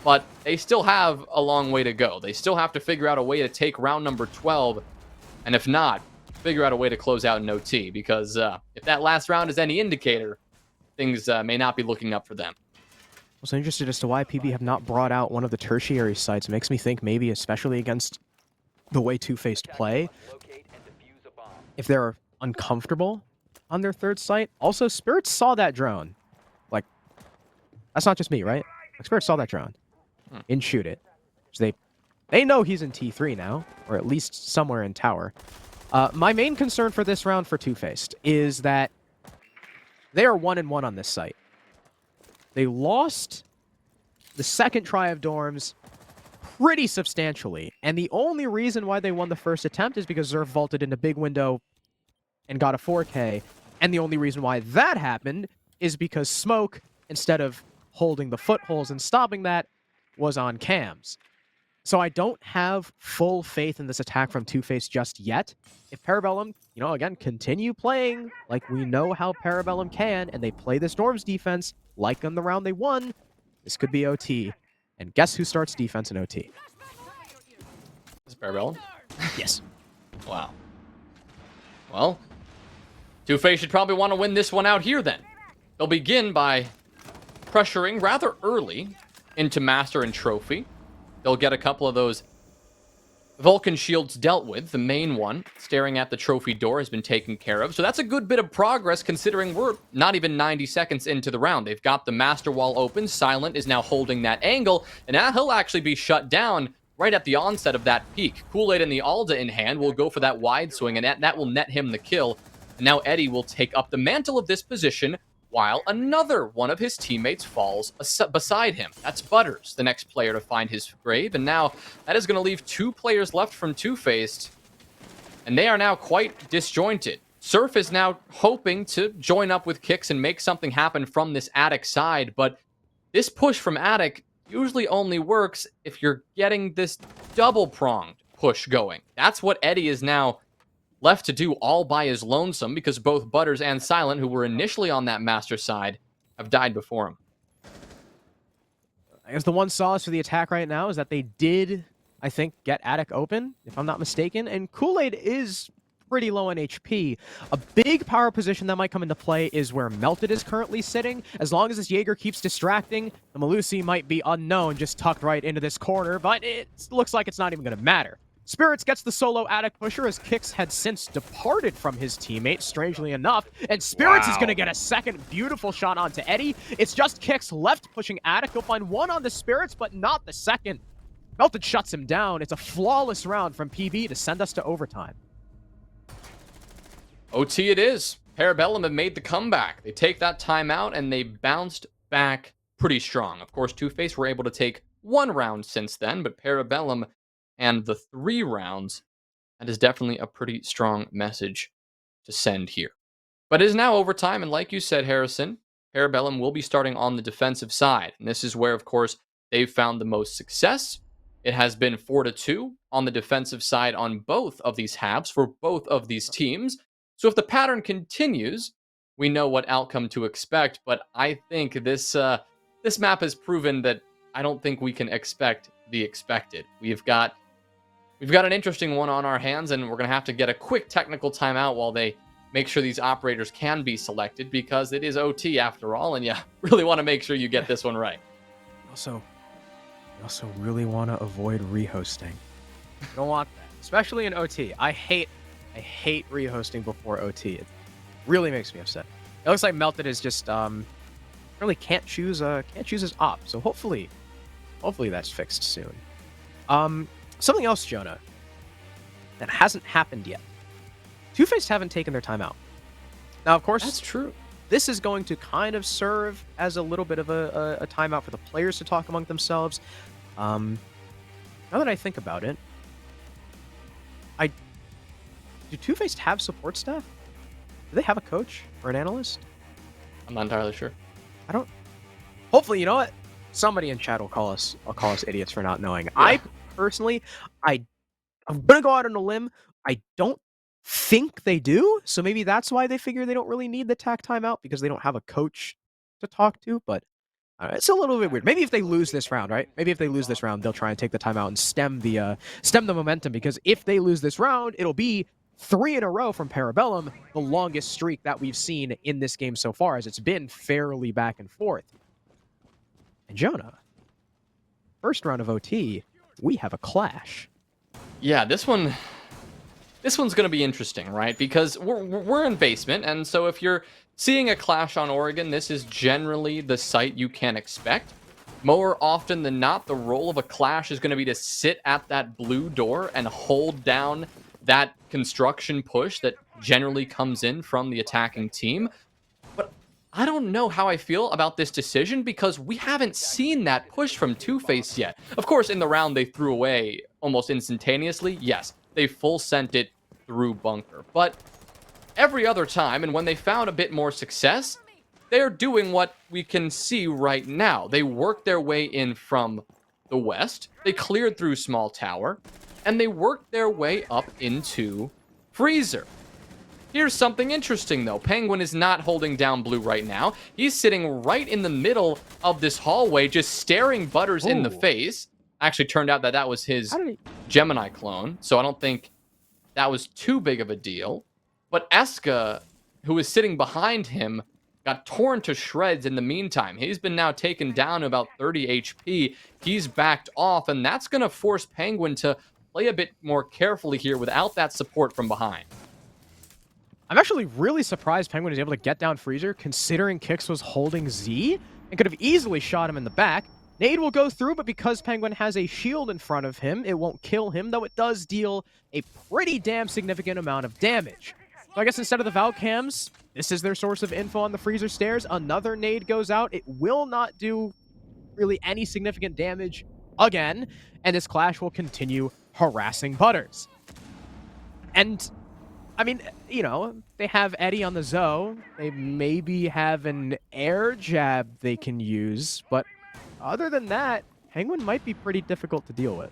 but they still have a long way to go. They still have to figure out a way to take round number 12, and if not, figure out a way to close out in OT, because if that last round is any indicator, things may not be looking up for them. I'm also interested as to why PB have not brought out one of the tertiary sites. It makes me think maybe, especially against the way Two-Faced play, if they're uncomfortable on their 3rd site. Also, Spirits saw that drone. Like, that's not just me, right? Like, Spirits saw that drone and shoot it. So they know he's in T3 now, or at least somewhere in tower. My main concern for this round for Two-Faced is that they are 1-1 on this site. They lost the second try of dorms pretty substantially, and the only reason why they won the first attempt is because Zerf vaulted into big window and got a 4K, and the only reason why that happened is because Smoke, instead of holding the footholds and stopping that, was on cams. So I don't have full faith in this attack from Two-Faced just yet. If Parabellum, you know, again, continue playing like we know how Parabellum can, and they play this Dorms defense like in the round they won, this could be OT. And guess who starts defense in OT? Is it Parabellum? Yes. Wow. Well, Two-Faced should probably want to win this one out here then. They'll begin by pressuring rather early into Master and Trophy. They'll get a couple of those Vulcan shields dealt with. The main one, staring at the trophy door, has been taken care of. So that's a good bit of progress considering we're not even 90 seconds into the round. They've got the Master wall open. Silent is now holding that angle, and now he'll actually be shut down right at the onset of that peak. Kool-Aid and the Alda in hand will go for that wide swing, and that will net him the kill. And now Eddie will take up the mantle of this position, while another one of his teammates falls beside him. That's Butters, the next player to find his grave, and now that is going to leave 2 players left from Two-Faced, and they are now quite disjointed. Surf is now hoping to join up with Kicks and make something happen from this Attic side, but this push from Attic usually only works if you're getting this double-pronged push going. That's what Eddie is now left to do all by his lonesome because both Butters and Silent, who were initially on that master side, have died before him. I guess the one solace for the attack right now is that they did, I think, get Attic open, if I'm not mistaken, and Kool-Aid is pretty low on HP. A big power position that might come into play is where Melted is currently sitting. As long as this Jaeger keeps distracting, the Melusi might be unknown, just tucked right into this corner, but it looks like it's not even going to matter. Spirits gets the solo Attic pusher as Kix had since departed from his teammate, strangely enough, and Spirits is going to get a second beautiful shot onto Eddie. It's just Kix left pushing Attic. He'll find one on the Spirits, but not the second. Melted shuts him down. It's a flawless round from PB to send us to overtime. OT it is. Parabellum have made the comeback. They take that timeout and they bounced back pretty strong. Of course, Two-Face were able to take one round since then, but Parabellum and the 3 rounds, that is definitely a pretty strong message to send here. But it is now overtime, and like you said, Harrison, Parabellum will be starting on the defensive side. And this is where, of course, they've found the most success. It has been 4-2 on the defensive side on both of these halves for both of these teams. So if the pattern continues, we know what outcome to expect. But I think this map has proven that I don't think we can expect the expected. We've got an interesting one on our hands, and we're going to have to get a quick technical timeout while they make sure these operators can be selected, because it is OT after all, and you really want to make sure you get this one right. You also really want to avoid rehosting. You don't want that, especially in OT. I hate rehosting before OT. It really makes me upset. It looks like Melted is just really can't choose his op. So hopefully that's fixed soon. Something else, Jonah, that hasn't happened yet. Two-Faced haven't taken their timeout. Now, of course, that's true. This is going to kind of serve as a little bit of a timeout for the players to talk among themselves. Now that I think about it, do Two-Faced have support staff? Do they have a coach or an analyst? I'm not entirely sure. I don't. Hopefully, you know what? Somebody in chat will call us idiots for not knowing. Yeah. I personally, I'm gonna go out on a limb. I don't think they do. So maybe that's why they figure they don't really need the tack timeout, because they don't have a coach to talk to. But it's a little bit weird. Maybe if they lose this round, right? Maybe if they lose this round, they'll try and take the timeout and stem the momentum. Because if they lose this round, it'll be 3 in a row from Parabellum, the longest streak that we've seen in this game so far, as it's been fairly back and forth. And Jonah, first round of OT, we have a clash. Yeah, this one's going to be interesting, right? Because we're in basement, and so if you're seeing a clash on Oregon, this is generally the sight you can expect. More often than not, the role of a clash is going to be to sit at that blue door and hold down that construction push that generally comes in from the attacking team. But I don't know how I feel about this decision, because we haven't seen that push from Two-Face yet. Of course, in the round they threw away almost instantaneously. Yes, they full sent it through bunker. But every other time, and when they found a bit more success, they're doing what we can see right now. They worked their way in from the west. They cleared through small tower, and they worked their way up into freezer. Here's something interesting, though. Penguin is not holding down blue right now. He's sitting right in the middle of this hallway, just staring Butters in the face. Actually, turned out that was his Gemini clone, so I don't think that was too big of a deal. But Eska, who is sitting behind him, got torn to shreds in the meantime. He's been now taken down to about 30 HP. He's backed off, and that's going to force Penguin to play a bit more carefully here without that support from behind. I'm actually really surprised Penguin is able to get down Freezer, considering Kix was holding Z and could have easily shot him in the back. Nade will go through, but because Penguin has a shield in front of him, it won't kill him, though it does deal a pretty damn significant amount of damage. So I guess instead of the Valcams, this is their source of info on the Freezer stairs. Another nade goes out. It will not do really any significant damage again, and this clash will continue harassing Butters. And I mean, you know, they have Eddie on the Zoe. They maybe have an air jab they can use, but other than that, Penguin might be pretty difficult to deal with.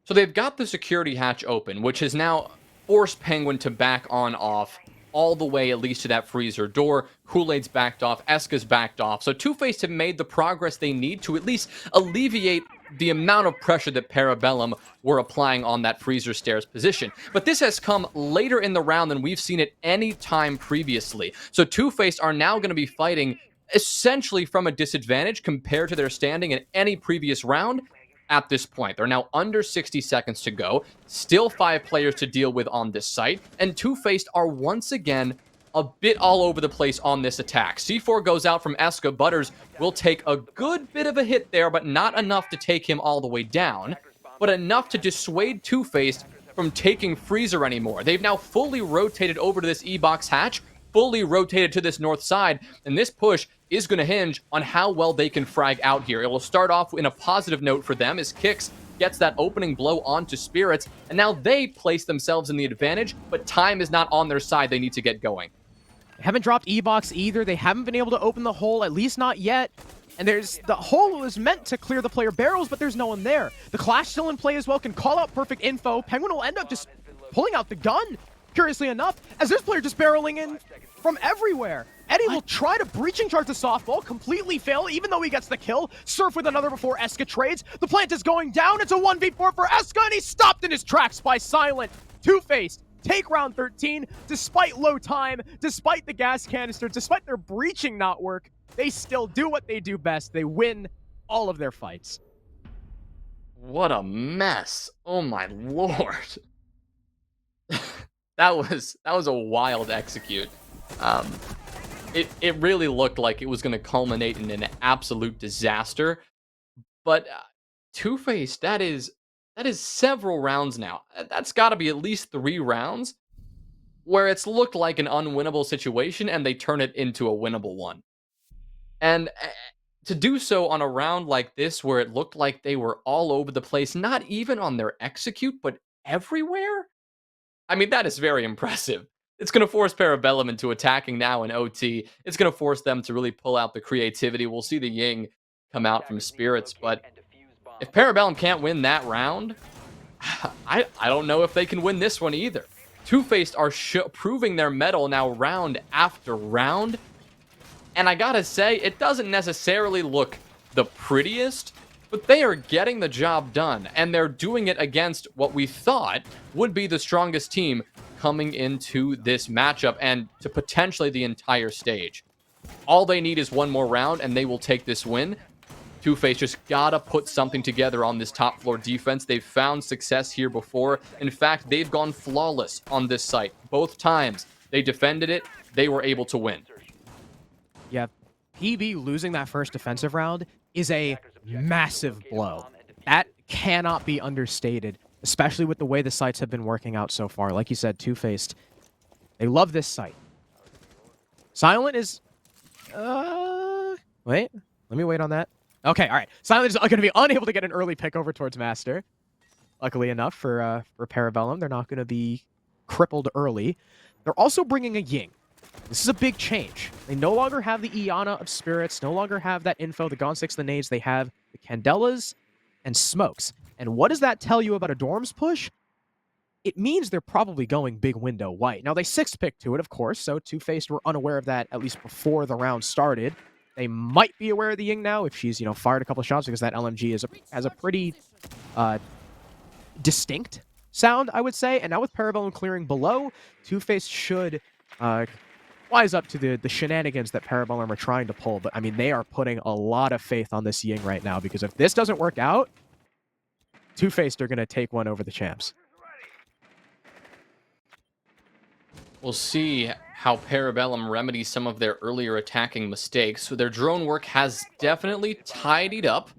So they've got the security hatch open, which is now force Penguin to back on off all the way at least to that freezer door. Kool-Aid's backed off, Eska's backed off. So Two-Faced have made the progress they need to at least alleviate the amount of pressure that Parabellum were applying on that freezer stairs position. But this has come later in the round than we've seen it any time previously. So Two-Faced are now going to be fighting essentially from a disadvantage compared to their standing in any previous round at this point. They're now under 60 seconds to go. Still 5 players to deal with on this site. And Two-Faced are once again a bit all over the place on this attack. C4 goes out from Eska. Butters will take a good bit of a hit there, but not enough to take him all the way down. But enough to dissuade Two-Faced from taking Freezer anymore. They've now fully rotated over to this E-box hatch, fully rotated to this north side, and this push is going to hinge on how well they can frag out here. It will start off in a positive note for them as Kix gets that opening blow onto Spirits, and now they place themselves in the advantage, but time is not on their side. They need to get going. They haven't dropped E-box either. They haven't been able to open the hole, at least not yet. And the hole was meant to clear the player barrels, but there's no one there. The Clash still in play as well, can call out perfect info. Penguin will end up just pulling out the gun, curiously enough, as this player just barreling in from everywhere. Eddie will try to breaching charge the softball, completely fail, even though he gets the kill. Surf with another before Eska trades. The plant is going down. It's a 1v4 for Eska, and he's stopped in his tracks by Silent. Two-Faced take round 13, despite low time, despite the gas canister, despite their breaching not work. They still do what they do best. They win all of their fights. What a mess. Oh my lord. that was a wild execute. It really looked like it was going to culminate in an absolute disaster. But Two-Faced, that is several rounds now. That's got to be at least 3 rounds where it's looked like an unwinnable situation and they turn it into a winnable one. And to do so on a round like this where it looked like they were all over the place, not even on their execute, but everywhere? I mean, that is very impressive. It's going to force Parabellum into attacking now in OT. It's going to force them to really pull out the creativity. We'll see the Ying come out from Spirits, but if Parabellum can't win that round, I don't know if they can win this one either. Two-Faced are proving their mettle now round after round. And I gotta say, it doesn't necessarily look the prettiest, but they are getting the job done. And they're doing it against what we thought would be the strongest team coming into this matchup and to potentially the entire stage. All they need is one more round and they will take this win. Two-Faced just gotta put something together on this top floor defense. They've found success here before. In fact, they've gone flawless on this site. Both times they defended it, they were able to win. Yeah, PB losing that first defensive round is a massive blow. That cannot be understated, especially with the way the sites have been working out so far. Like you said, Two-Faced, they love this site. Silent is... Wait, let me wait on that. Okay, all right. Silent is going to be unable to get an early pick over towards Master. Luckily enough for Parabellum, they're not going to be crippled early. They're also bringing a Ying. This is a big change. They no longer have the Iana of Spirits, no longer have that info, the Gone 6, the nades. They have the Candelas and Smokes. And what does that tell you about a Dorms push? It means they're probably going big window white. Now, they 6-picked to it, of course, so Two-Faced were unaware of that at least before the round started. They might be aware of the Ying now if she's, fired a couple of shots because that LMG has a pretty distinct sound, I would say. And now with Parabellum clearing below, Two-Faced should wise up to the shenanigans that Parabellum are trying to pull. But, I mean, they are putting a lot of faith on this Ying right now because if this doesn't work out, Two-Faced are going to take one over the champs. We'll see how Parabellum remedies some of their earlier attacking mistakes. So their drone work has definitely tidied up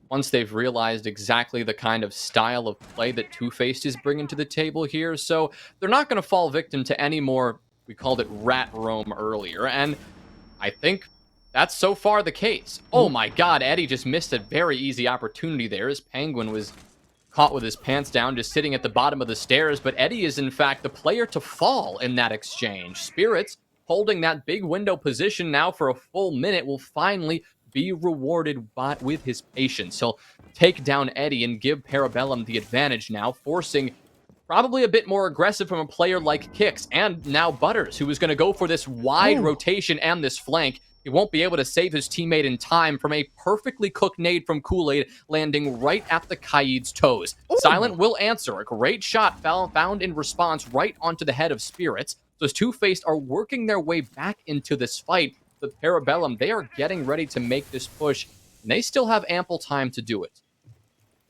once they've realized exactly the kind of style of play that Two-Faced is bringing to the table here. So they're not going to fall victim to any more, we called it rat roam earlier. And I think that's so far the case. Oh my god, Eddie just missed a very easy opportunity there as Penguin was caught with his pants down, just sitting at the bottom of the stairs, but Eddie is in fact the player to fall in that exchange. Spirits, holding that big window position now for a full minute, will finally be rewarded with his patience. He'll take down Eddie and give Parabellum the advantage now, forcing probably a bit more aggressive from a player like Kicks, and now Butters, who is going to go for this wide Oh, rotation and this flank. He won't be able to save his teammate in time from a perfectly cooked nade from Kool-Aid landing right at the Kaid's toes. ooh. Silent will answer. A great shot found in response right onto the head of Spirits. So as Two-Faced are working their way back into this fight, the Parabellum, they are getting ready to make this push, and they still have ample time to do it.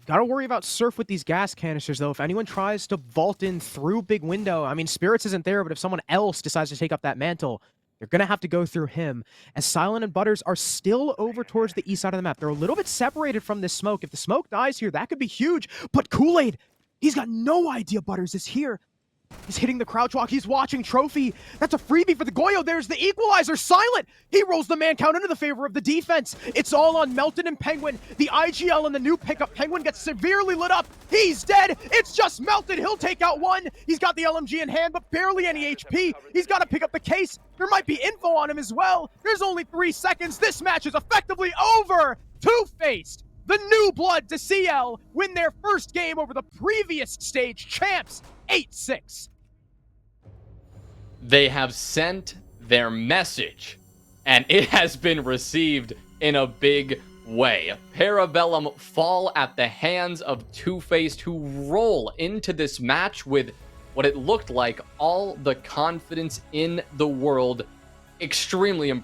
Gotta worry about Surf with these gas canisters, though. If anyone tries to vault in through Big Window, I mean, Spirits isn't there, but if someone else decides to take up that mantle, they're gonna have to go through him. As Silent and Butters are still over towards the east side of the map. They're a little bit separated from this smoke. If the smoke dies here, that could be huge. But Kool-Aid, he's got no idea Butters is here. He's hitting the crouch walk. He's watching Trophy. That's a freebie for the Goyo. There's the equalizer. Silent. He rolls the man count into the favor of the defense. It's all on Melton and Penguin. The IGL and the new pickup. Penguin gets severely lit up. He's dead. It's just Melton. He'll take out one. He's got the LMG in hand, but barely any HP. He's got to pick up the case. There might be info on him as well. There's only 3 seconds. This match is effectively over. Two-Faced, the new blood to CL, win their first game over the previous stage champs, 8-6. They have sent their message, and it has been received in a big way. Parabellum fall at the hands of Two-Faced, who roll into this match with what it looked like all the confidence in the world. Extremely impressive.